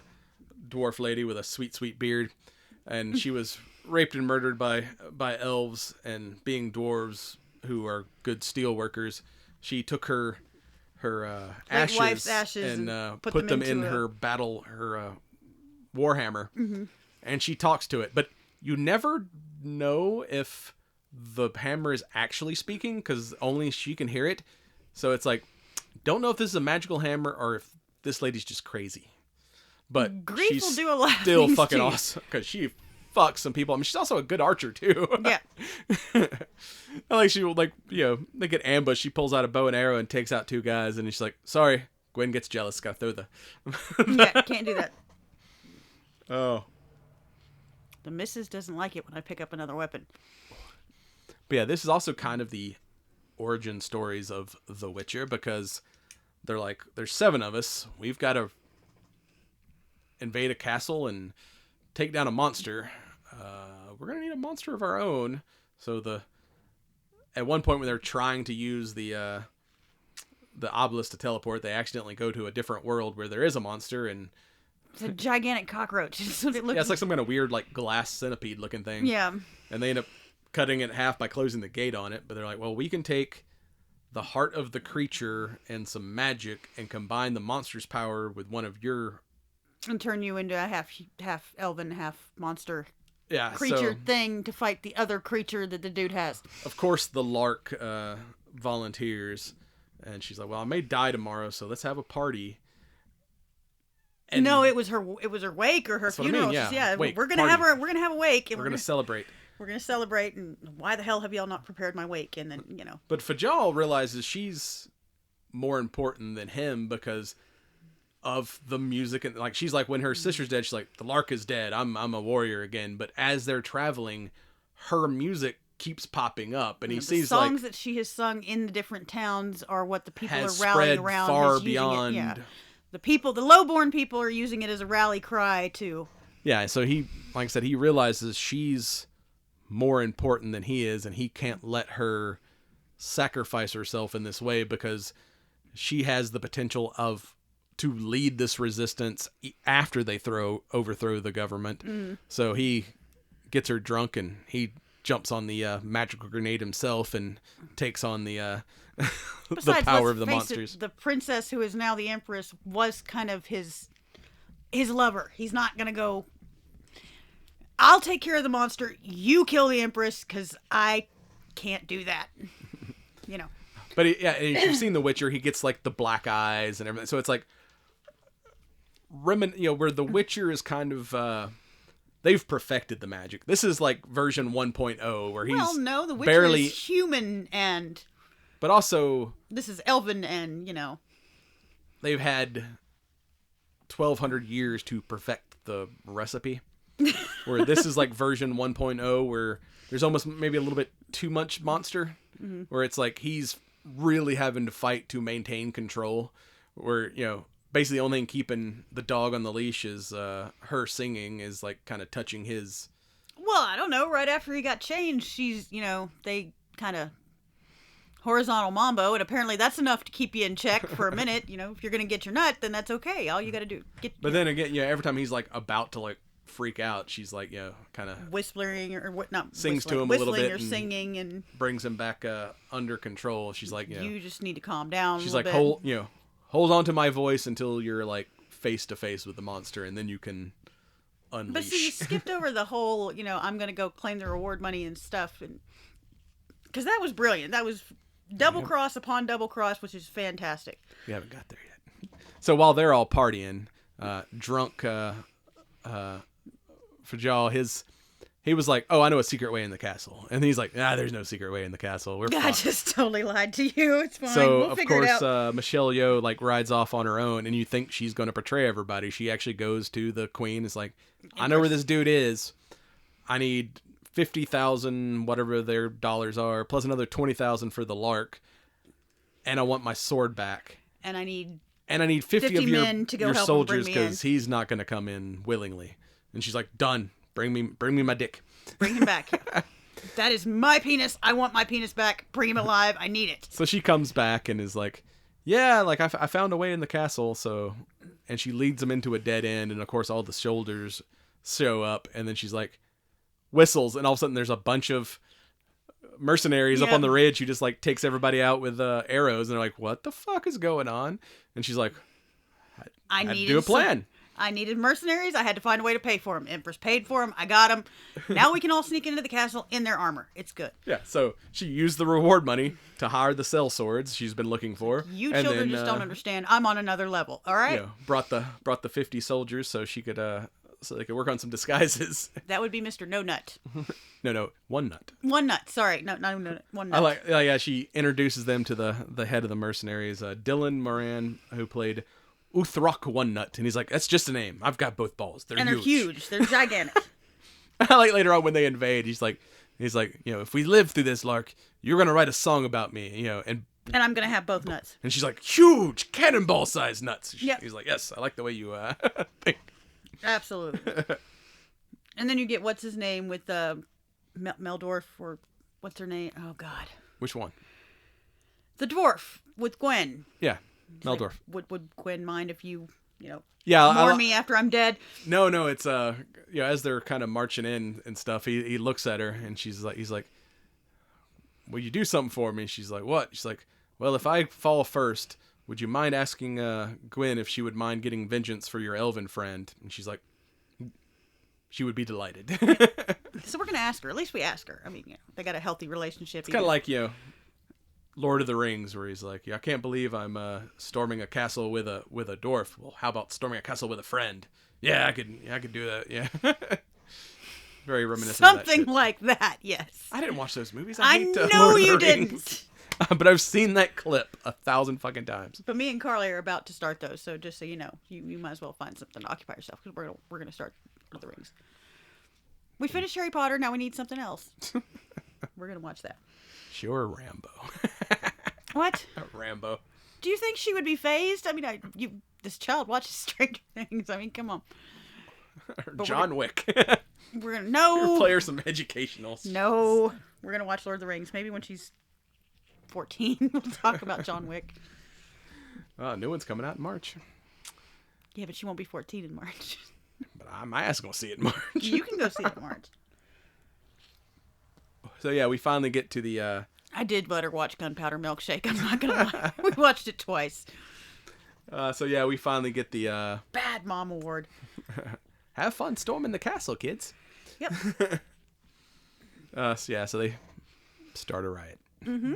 dwarf lady with a sweet, sweet beard. And she was raped and murdered by elves, and being dwarves who are good steel workers, she took her ashes, wife's ashes and put them in her warhammer, and she talks to it. But you never know if the hammer is actually speaking because only she can hear it. So it's like, don't know if this is a magical hammer or if this lady's just crazy. But Grief she's will do a lot of still things fucking to you. awesome because she fucks some people. I mean, she's also a good archer too. Yeah. Like she will, like, you know, they get ambushed. She pulls out a bow and arrow and takes out two guys, and she's like, "Sorry." Gwen gets jealous. Gotta throw the. Yeah, can't do that. Oh. The missus doesn't like it when I pick up another weapon. But yeah, this is also kind of the origin stories of The Witcher, because they're like, there's 7 of us. We've got to invade a castle and take down a monster. We're gonna need a monster of our own. So at one point when they're trying to use the obelisk to teleport, they accidentally go to a different world where there is a monster, and it's a gigantic cockroach. That's what it looks yeah, it's like some kind of weird like glass centipede looking thing. Yeah. And they end up cutting it in half by closing the gate on it. But they're like, well, we can take the heart of the creature and some magic and combine the monster's power with one of your... And turn you into a half elven, half monster so, creature thing to fight the other creature that the dude has. Of course, the Lark volunteers. And she's like, well, I may die tomorrow, so let's have a party. And no, it was her wake or her funeral. I mean, yeah. Wake, we're gonna have a wake, and we're gonna celebrate. We're gonna celebrate, and why the hell have y'all not prepared my wake? And then, you know. But Fajal realizes she's more important than him because of the music, and like she's like, when her sister's dead, she's like, the Lark is dead. I'm a warrior again. But as they're traveling, her music keeps popping up, and he sees the songs like that she has sung in the different towns are what the people has are rallying spread around. far using beyond. It. Yeah. The lowborn people are using it as a rally cry too. Yeah, so he, like I said, he realizes she's more important than he is, and he can't let her sacrifice herself in this way because she has the potential to lead this resistance after they overthrow the government. So he gets her drunk, and he jumps on the magical grenade himself and takes on the Besides, power of the face monsters. It, the princess, who is now the empress, was kind of his lover. He's not gonna go, I'll take care of the monster, you kill the empress, because I can't do that. You know. But and if you've seen The Witcher, he gets like the black eyes and everything. So it's like where The Witcher is kind of they've perfected the magic. This is like version 1.0 where he's The Witcher barely is human, and but also this is elven, and you know they've had 1,200 years to perfect the recipe. Where this is like version 1.0 where there's almost maybe a little bit too much monster, where it's like he's really having to fight to maintain control, where, you know, basically the only thing keeping the dog on the leash is her singing is like kind of touching his. Well, I don't know, right after he got changed, she's, you know, they kind of horizontal mambo, and apparently that's enough to keep you in check for a minute. You know, if you're gonna get your nut, then that's okay. All you gotta do But then again, yeah, every time he's like about to like freak out, she's like, you know, kind of whistling or what, not sings whistling, to him a little bit or singing, and brings him back under control. She's like, you just need to calm down. She's a like, little bit. hold on to my voice until you're like face to face with the monster, and then you can unleash. But see, you skipped over the whole, you know, I'm gonna go claim the reward money and stuff, and because that was brilliant. That was double cross upon double cross, which is fantastic. We haven't got there yet. So while they're all partying, drunk Fajal, he was like, oh, I know a secret way in the castle. And he's like, there's no secret way in the castle. We're I fucked. just totally lied to you. It's fine. So, we'll of figure it course, out. Michelle Yeoh, like, rides off on her own, and you think she's going to betray everybody. She actually goes to the queen. It's like, I know where this dude is. I need 50,000, whatever their dollars are, plus another 20,000 for the lark. And I want my sword back. And I need 50 of men to go your help him soldiers bring me in. because he's not going to come in willingly. And she's like, done. Bring me my dick. Bring him back. That is my penis. I want my penis back. Bring him alive. I need it. So she comes back and is like, yeah, like I found a way in the castle. So, and she leads them into a dead end. And of course, all the soldiers show up. And then she's like, whistles. And all of a sudden, there's a bunch of mercenaries up on the ridge who just like takes everybody out with arrows. And they're like, what the fuck is going on? And she's like, I had to do a plan. I needed mercenaries. I had to find a way to pay for them. Empress paid for them. I got them. Now we can all sneak into the castle in their armor. It's good. Yeah, so she used the reward money to hire the cell swords she's been looking for. You and children then, just don't understand. I'm on another level. All right. Brought the 50 soldiers so she could so they could work on some disguises. That would be Mr. No Nut. No, one nut. One nut. Sorry, no, one nut. I like. Yeah, she introduces them to the head of the mercenaries, Dylan Moran, who played Uthrok One Nut, and he's like, "That's just a name. I've got both balls. They're huge. They're gigantic." I like later on when they invade, he's like, if we live through this, Lark, you're gonna write a song about me, and I'm gonna have both nuts. And she's like, huge cannonball-sized nuts. Yep. He's like, yes, I like the way you think. Absolutely. And then you get what's his name with Meldorf, or what's her name? Oh God. Which one? The dwarf with Gwen. Yeah, Meldorf. Like, would Gwen mind if you yeah, mourn me after I'm dead? No, it's as they're kind of marching in and stuff, he looks at her and he's like, will you do something for me? She's like, what? She's like, well, if I fall first, would you mind asking Gwen if she would mind getting vengeance for your elven friend? And she's like, she would be delighted. So we're gonna ask her. At least we ask her. I mean, they got a healthy relationship. It's kind of like Lord of the Rings, where he's like, I can't believe I'm storming a castle with a dwarf. Well, how about storming a castle with a friend? Yeah, I could do that. Yeah. Very reminiscent. Something of that like that. Yes. I didn't watch those movies. I hate, know Lord of you the Rings. didn't. But I've seen that clip 1,000 fucking times. But me and Carly are about to start those, so just so you know, you might as well find something to occupy yourself, because we're gonna start Lord of the Rings. We finished Harry Potter. Now we need something else. We're gonna watch that. Sure, Rambo. What? Rambo. Do you think she would be phased? I mean, this child watches Stranger Things. I mean, come on. John Wick. We're gonna play her some educational. No, we're gonna watch Lord of the Rings. Maybe when she's 14, we'll talk about John Wick. New one's coming out in March. Yeah, but she won't be 14 in March. But my ass gonna see it in March. You can go see it in March. So yeah, we finally get to the. I did let her watch Gunpowder Milkshake. I'm not gonna lie. We watched it twice. So yeah, we finally get the. Bad Mom Award. Have fun storming the castle, kids. Yep. So they start a riot. Mm-hmm.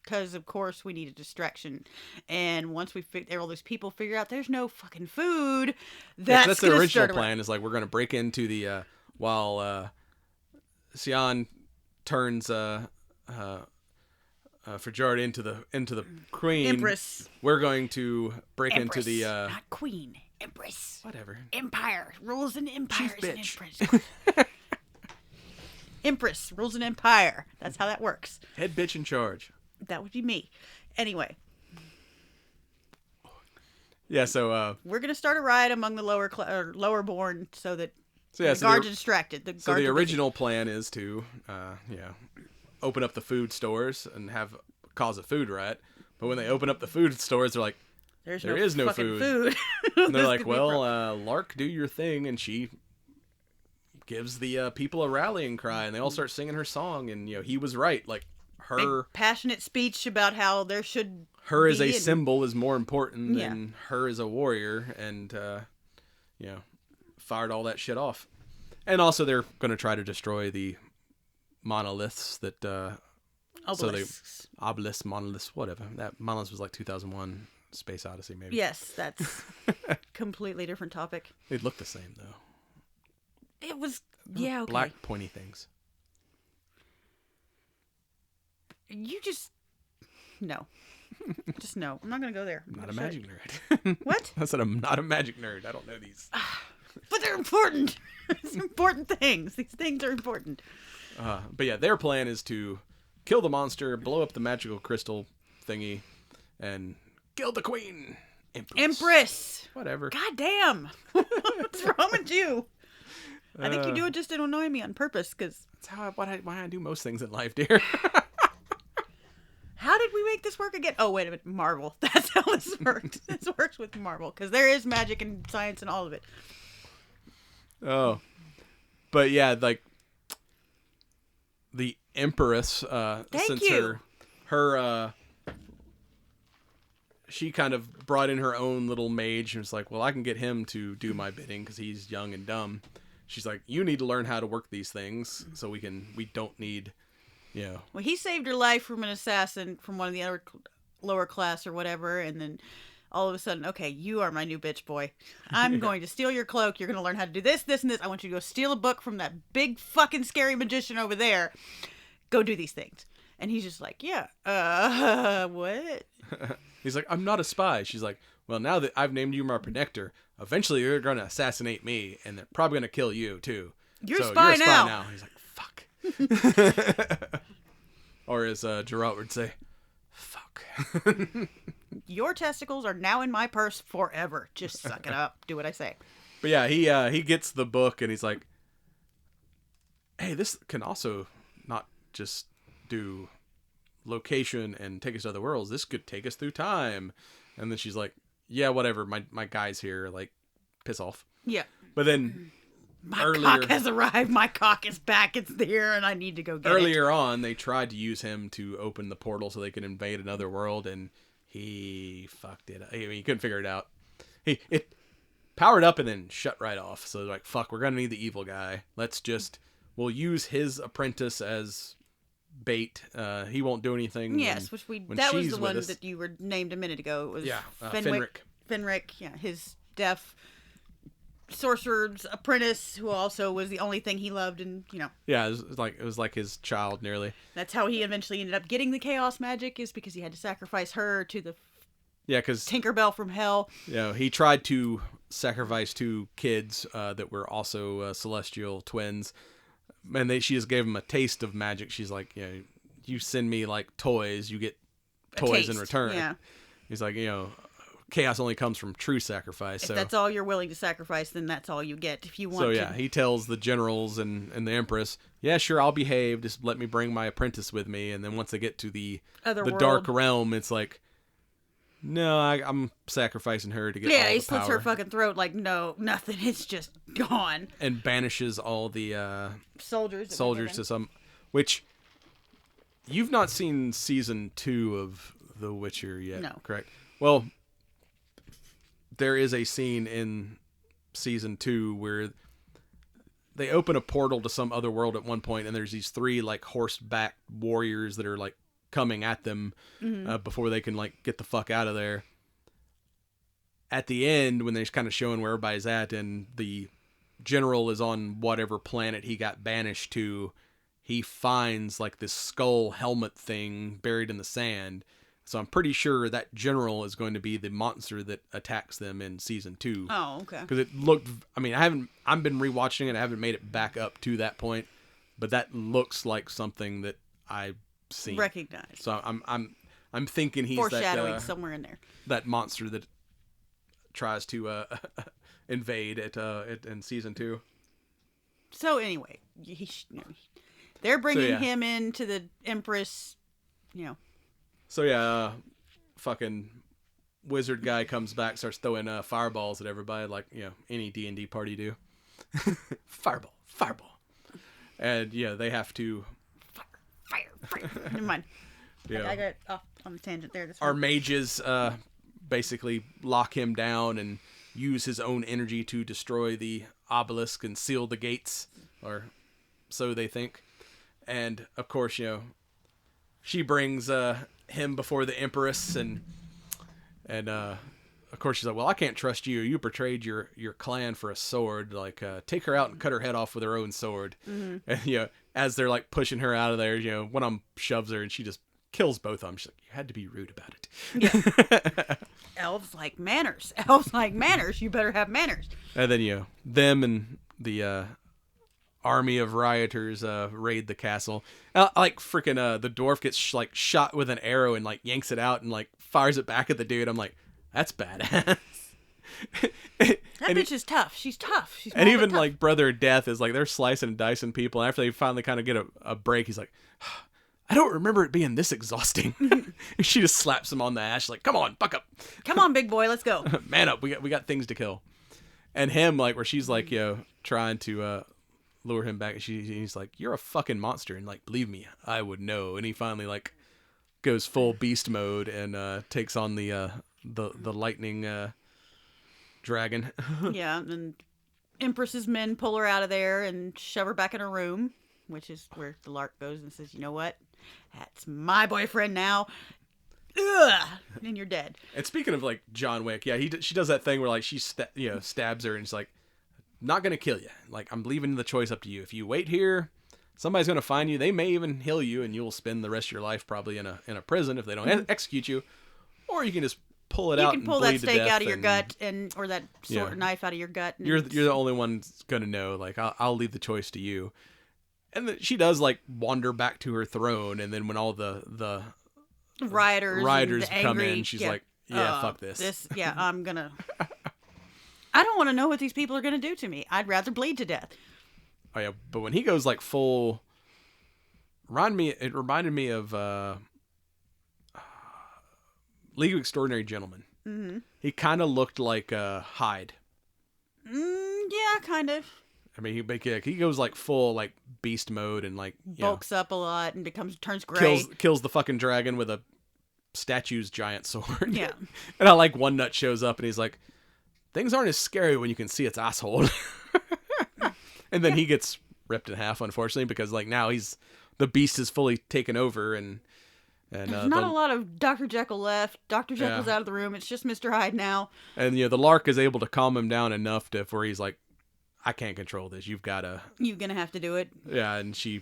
Because of course we need a distraction, and once all those people figure out there's no fucking food, that's the original plan. Is like we're gonna break into the while Sion turns Fajard into the queen. Empress. We're going to break Empress, into the not queen. Empress. Whatever. Empire rules an empire. Chief bitch. Empress rules an empire. That's how that works. Head bitch in charge. That would be me. Yeah, so we're gonna start a riot among the lower born, so that the guards are distracted. The original plan is to, open up the food stores and cause a food riot. But when they open up the food stores, they're like, there is no food. And they're like, well, Lark, do your thing, and she gives the people a rallying cry, and they all start singing her song, and he was right, like. Her big passionate speech about how there should her as a symbol is more important than her as a warrior, and fired all that shit off. And also they're going to try to destroy the monoliths that obelisks. Obelisk, monoliths, whatever. That monolith was like 2001 Space Odyssey, maybe. Yes, that's completely different topic. They'd look the same, though. It was, yeah, okay. Black, pointy things. You just, no. Just no. I'm not going to go there. I'm not a magic nerd. What? I said I'm not a magic nerd. I don't know these. But they're important. It's important things. These things are important. But yeah, their plan is to kill the monster, blow up the magical crystal thingy, and kill the queen. Empress. Whatever. God damn. What's wrong with you? I think you do it just to annoy me on purpose, because... That's why I do most things in life, dear. How did we make this work again? Oh, wait a minute. Marvel. That's how this works. This works with Marvel, because there is magic and science and all of it. Oh. But yeah, like, the Empress, since her she kind of brought in her own little mage and was like, well, I can get him to do my bidding because he's young and dumb. She's like, you need to learn how to work these things so we don't need, you know. Well, he saved her life from an assassin from one of the other lower class or whatever, and then all of a sudden, okay, you are my new bitch boy. I'm going to steal your cloak. You're going to learn how to do this, this, and this. I want you to go steal a book from that big fucking scary magician over there. Go do these things. And he's just like, yeah, what? He's like, I'm not a spy. She's like, well, now that I've named you my protector, eventually you're going to assassinate me, and they're probably going to kill you, too. You're a spy now. He's like, fuck. Or as Geralt would say, fuck. Your testicles are now in my purse forever. Just suck it up. Do what I say. But yeah, he gets the book, and he's like, hey, this can also not just do location and take us to other worlds. This could take us through time. And then she's like, yeah, whatever. My guy's here. Like, piss off. Yeah. But then my cock has arrived. My cock is back. It's there, and I need to go get it. Earlier on, they tried to use him to open the portal so they could invade another world, and he fucked it. I mean, he couldn't figure it out. It powered up and then shut right off. So they're like, fuck, we're gonna need the evil guy. We'll use his apprentice as bait. He won't do anything. Yes, that was the one that you were named a minute ago. It was Fenric. Fenric, yeah, his deaf sorcerer's apprentice, who also was the only thing he loved, and Yeah, it was like his child nearly. That's how he eventually ended up getting the chaos magic, is because he had to sacrifice her to the because Tinkerbell from hell. He tried to sacrifice 2 kids that were also celestial twins. And she just gave him a taste of magic. She's like, you send me like toys, you get toys in return. Yeah. He's like, chaos only comes from true sacrifice. If that's all you're willing to sacrifice, then that's all you get. If you want So yeah, he tells the generals and the Empress, yeah, sure, I'll behave. Just let me bring my apprentice with me. And then once they get to the dark realm, it's like, no, I'm sacrificing her to get all the power. Yeah, he slits her fucking throat like, no, nothing. It's just gone. And banishes all the soldiers to some... Which, you've not seen season 2 of The Witcher yet, no. Correct? Well, there is a scene in season 2 where they open a portal to some other world at one point, and there's these 3, like, horseback warriors that are, like, coming at them before they can like get the fuck out of there. At the end, when they're kind of showing where everybody's at and the general is on whatever planet he got banished to, he finds like this skull helmet thing buried in the sand. So I'm pretty sure that general is going to be the monster that attacks them in season 2. Oh, okay. Because it looked, I mean, I've been rewatching it. I haven't made it back up to that point, but that looks like something that I seen. Recognize. So I'm thinking he's foreshadowing somewhere in there. That monster that tries to invade in season 2. So anyway, they're bringing him into the Empress. So yeah, fucking wizard guy comes back, starts throwing fireballs at everybody like any D&D party do. Fireball, and they have to. Fire. Never mind. I got off on the tangent there. Our mages basically lock him down and use his own energy to destroy the obelisk and seal the gates, or so they think. And of course, she brings him before the Empress, and And of course she's like, well, I can't trust you. You betrayed your clan for a sword. Like, take her out and cut her head off with her own sword. And as they're like pushing her out of there, one of them shoves her and she just kills both of them. She's like, you had to be rude about it. Yeah. Elves like manners. Elves like manners. You better have manners. And then them and the army of rioters raid the castle. Like freaking the dwarf gets shot with an arrow and like yanks it out and like fires it back at the dude. I'm like, that's badass. That bitch is tough. She's tough. She's and even tough. like Brother Death is like, they're slicing and dicing people. And after they finally kind of get a break, he's like, I don't remember it being this exhausting. She just slaps him on the ass. She's like, come on, buck up. Come on, big boy, let's go. Man up. We got things to kill. And him, like, where she's like, trying to lure him back. He's like, you're a fucking monster. And like, believe me, I would know. And he finally like goes full beast mode and takes on the lightning dragon. Yeah, and Empress's men pull her out of there and shove her back in her room, which is where the Lark goes and says, you know what? That's my boyfriend now. Ugh! And you're dead. And speaking of like John Wick, yeah, she does that thing where like she stabs her and she's like, not gonna kill you. Like, I'm leaving the choice up to you. If you wait here, somebody's gonna find you. They may even heal you, and you'll spend the rest of your life probably in a prison if they don't execute you. Or you can just pull it out. You can pull that stake out of your gut or that sword knife out of your gut. And you're the only one that's gonna know. Like, I'll leave the choice to you. And she does like wander back to her throne, and then when all the rioters come in, she's like, fuck this. I'm gonna. I don't want to know what these people are gonna do to me. I'd rather bleed to death. Oh yeah, but when he goes like full, it reminded me of League of Extraordinary Gentlemen. Mm-hmm. He kind of looked like Hyde. Yeah, kind of. I mean, he goes like full like beast mode and like bulks up a lot and turns gray. Kills the fucking dragon with a statue's giant sword. Yeah. And I like One Nut shows up and he's like, things aren't as scary when you can see its asshole. And then he gets ripped in half, unfortunately, because like now the beast is fully taken over and there's not a lot of Dr. Jekyll left. Dr. Jekyll's out of the room. It's just Mr. Hyde now. And the Lark is able to calm him down enough to where he's like, I can't control this. You're gonna have to do it. Yeah, and she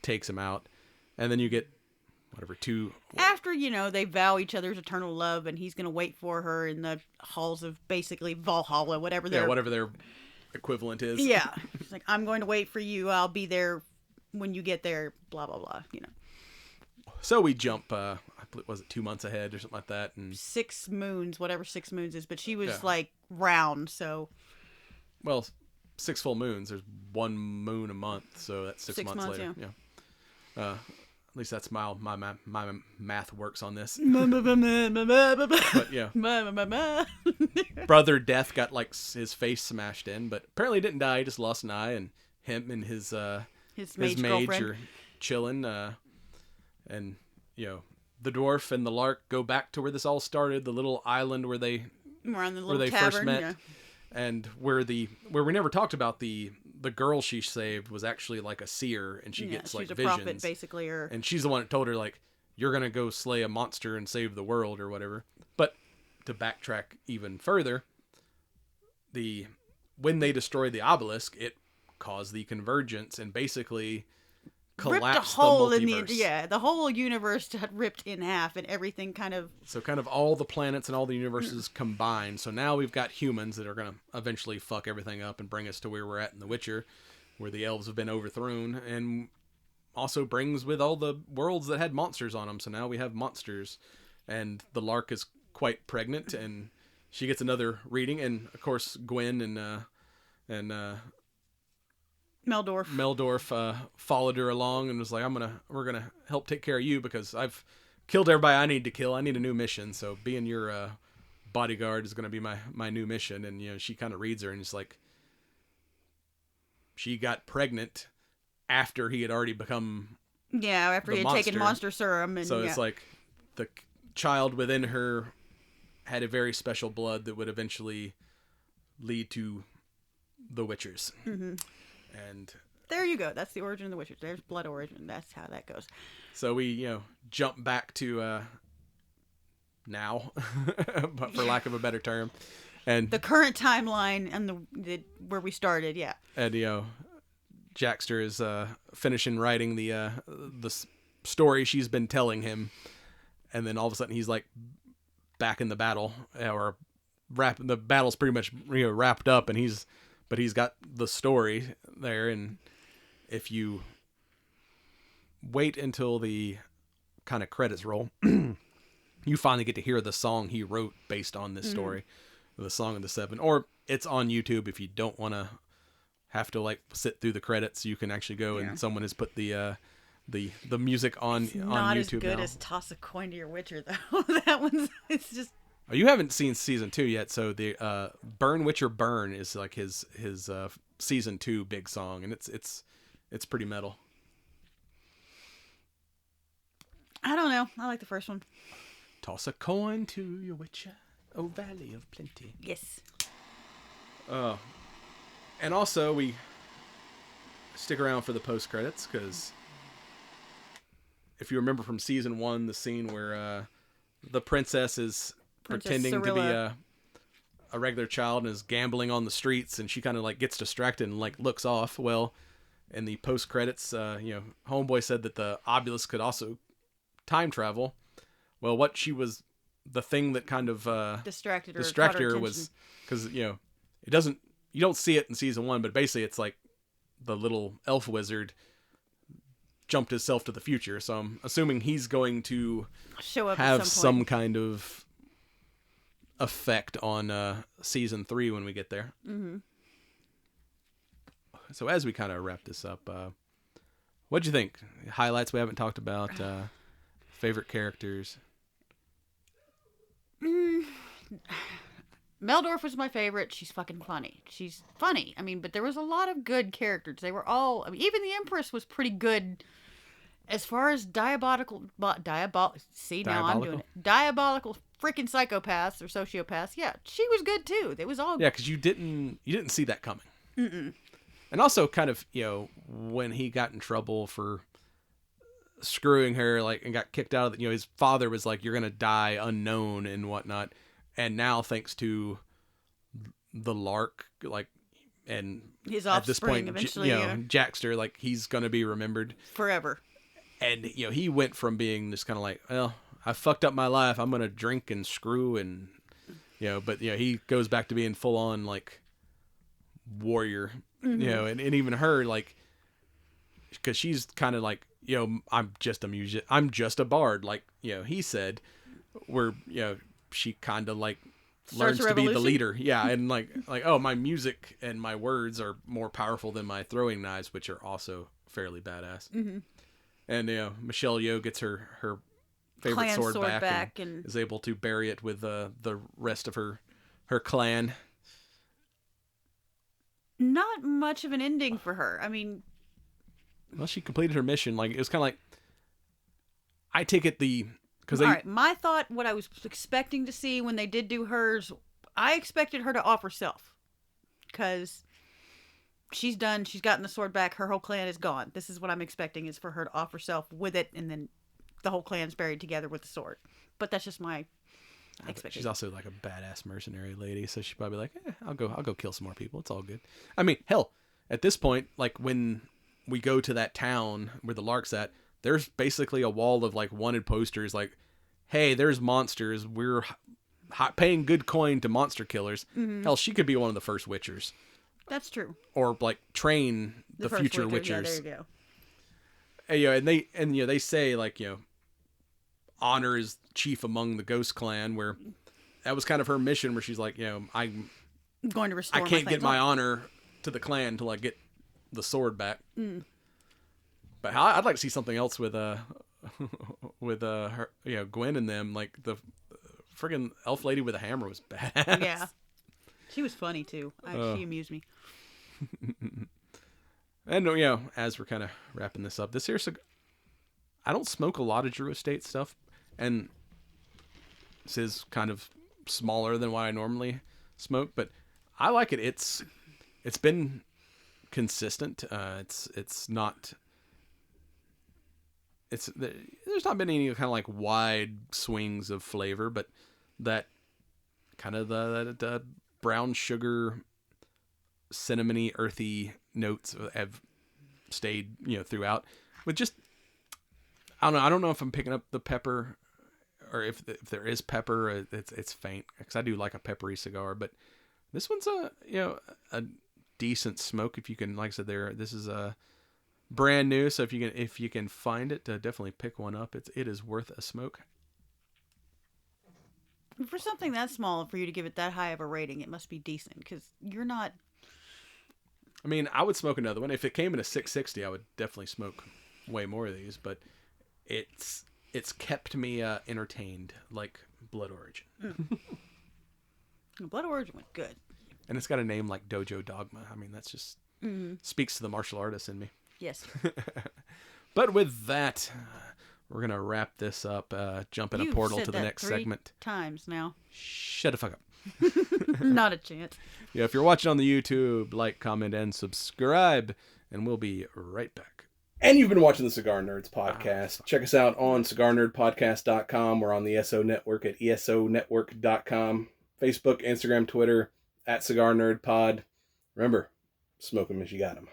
takes him out. And then you get two after they vow each other's eternal love, and he's gonna wait for her in the halls of basically Valhalla, whatever their equivalent is. Yeah. She's like, I'm going to wait for you. I'll be there when you get there, blah blah blah, So we jump was it 2 months ahead or something like that, and 6 moons, whatever 6 moons is, but she was like round, so well, 6 full moons. There's 1 moon a month, so that's 6 months later. Yeah. At least that's my math works on this. But yeah. Brother Death got like his face smashed in, but apparently didn't die. He just lost an eye, and him and his mage are chilling. And the dwarf and the Lark go back to where this all started, the little island where they first met. Yeah. And where we never talked about the girl she saved was actually like a seer, and she gets like visions. She's a prophet, basically, and she's the one that told her like, you're gonna go slay a monster and save the world or whatever. But to backtrack even further, when they destroyed the obelisk, it caused the convergence and basically collapsed the multiverse. The whole universe got ripped in half, and everything kind of all the planets and all the universes combined. So now we've got humans that are going to eventually fuck everything up and bring us to where we're at in The Witcher, where the elves have been overthrown, and also brings with all the worlds that had monsters on them. So now we have monsters, and the Lark is quite pregnant, and she gets another reading, and of course Gwen and Meldorf followed her along and was like, we're gonna help take care of you because I've killed everybody I need to kill. I need a new mission. So being your bodyguard is gonna be my new mission. And she kind of reads her and it's like, she got pregnant after he had already become after he had taken monster serum, and so it's like the child within her had a very special blood that would eventually lead to the Witchers. Mm-hmm. And there you go. That's the origin of the Witchers. There's blood origin. That's how that goes. So we, jump back to now, but for lack of a better term. And The current timeline and the where we started, yeah. And Jackster is finishing writing the story she's been telling him, and then all of a sudden he's like back in the battle, or the battle's pretty much wrapped up, and he's got the story there. And if you wait until the kind of credits roll, you finally get to hear the song he wrote based on this story, the Song of the Seven. Or it's on YouTube if you don't want to have to like sit through the credits. You can actually go and someone has put the music on YouTube now. Not as good as Toss a Coin to Your Witcher though. That one's it's just. Oh, you haven't seen season 2 yet, so the Burn Witcher Burn is like his season 2 big song, and it's pretty metal. I don't know. I like the first one. Toss a coin to your witcher, oh valley of plenty. Yes. And also we stick around for the post credits, because if you remember from season 1, the scene where the princess is pretending to be a regular child and is gambling on the streets, and she kind of like gets distracted and like looks off. Well, in the post credits, Homeboy said that the obelisk could also time travel. Well, what she was, the thing that kind of distracted her was, because you don't see it in season 1, but basically it's like the little elf wizard jumped himself to the future. So I'm assuming he's going to show up have at some kind of effect on season 3 when we get there. Mm-hmm. So as we kind of wrap this up, what'd you think? Highlights we haven't talked about, favorite characters. Meldorf was my favorite. She's fucking funny. She's funny. I mean, but there was a lot of good characters. They were all, I mean, even the Empress was pretty good as far as diabolical freaking psychopaths or sociopaths. Yeah, she was good too. It was all because you didn't see that coming. Mm-mm. And also kind of, when he got in trouble for screwing her, like, and got kicked out of the, his father was like, you're going to die unknown and whatnot. And now, thanks to the Lark, like, and his at this point, eventually, Jackster, like, he's going to be remembered forever. And, he went from being just kind of like, well, I fucked up my life, I'm going to drink and screw and, but, he goes back to being full on, like, warrior, and even her, like, because she's kind of like, I'm just a bard, like, he said, where, she kind of like learns to be the leader. Yeah. And like, oh, my music and my words are more powerful than my throwing knives, which are also fairly badass. Mm-hmm. And, Michelle Yeoh gets her favorite clan sword back and is able to bury it with the rest of her clan. Not much of an ending for her. I mean, well, she completed her mission. Like, it was kind of like, I take it all right, my thought, what I was expecting to see when they did do hers, I expected her to off herself. Because she's done, she's gotten the sword back, her whole clan is gone. This is what I'm expecting, is for her to off herself with it, and then the whole clan's buried together with the sword. But that's just my expectation. She's also like a badass mercenary lady, so she's probably like, I'll go kill some more people. It's all good. I mean, hell, at this point, like, when we go to that town where the Lark's at, there's basically a wall of like wanted posters like, hey, there's monsters. We're paying good coin to monster killers. Mm-hmm. Hell, she could be one of the first Witchers. That's true. Or like train the future Witchers. Yeah, there you go. And they say like, honor is chief among the Ghost Clan, where that was kind of her mission, where she's like, I'm going to restore. I can't get my honor to the clan until I get the sword back. Mm. But I'd like to see something else with her, Gwen and them. Like the friggin' elf lady with a hammer was badass. Yeah, she was funny too. She amused me. And as we're kind of wrapping this up, this here's I don't smoke a lot of Drew Estate stuff, and this is kind of smaller than what I normally smoke, but I like it. It's been consistent. It's there's not been any kind of like wide swings of flavor, but that kind of the brown sugar, cinnamony, earthy notes have stayed, throughout. With just, I don't know if I'm picking up the pepper, or if there is pepper. It's faint, because I do like a peppery cigar. But this one's a decent smoke. If you can, like I said, this is a brand new, so if you can find it, definitely pick one up. It is worth a smoke. For something that small, for you to give it that high of a rating, it must be decent, because you're not... I mean, I would smoke another one. If it came in a 660, I would definitely smoke way more of these, but it's kept me entertained like Blood Origin. Blood Origin was good. And it's got a name like Dojo Dogma. I mean, that's just speaks to the martial artist in me. Yes. But with that, we're going to wrap this up, jump in a portal to the next segment. Times now. Shut the fuck up. Not a chance. Yeah, if you're watching on the YouTube, like, comment, and subscribe, and we'll be right back. And you've been watching the Cigar Nerds podcast. Check us out on cigarnerdpodcast.com. We're on the ESO Network at esonetwork.com. Facebook, Instagram, Twitter, at Cigar Nerd Pod. Remember, smoke 'em as you got 'em.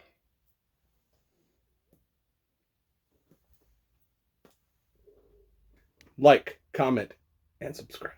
Like, comment, and subscribe.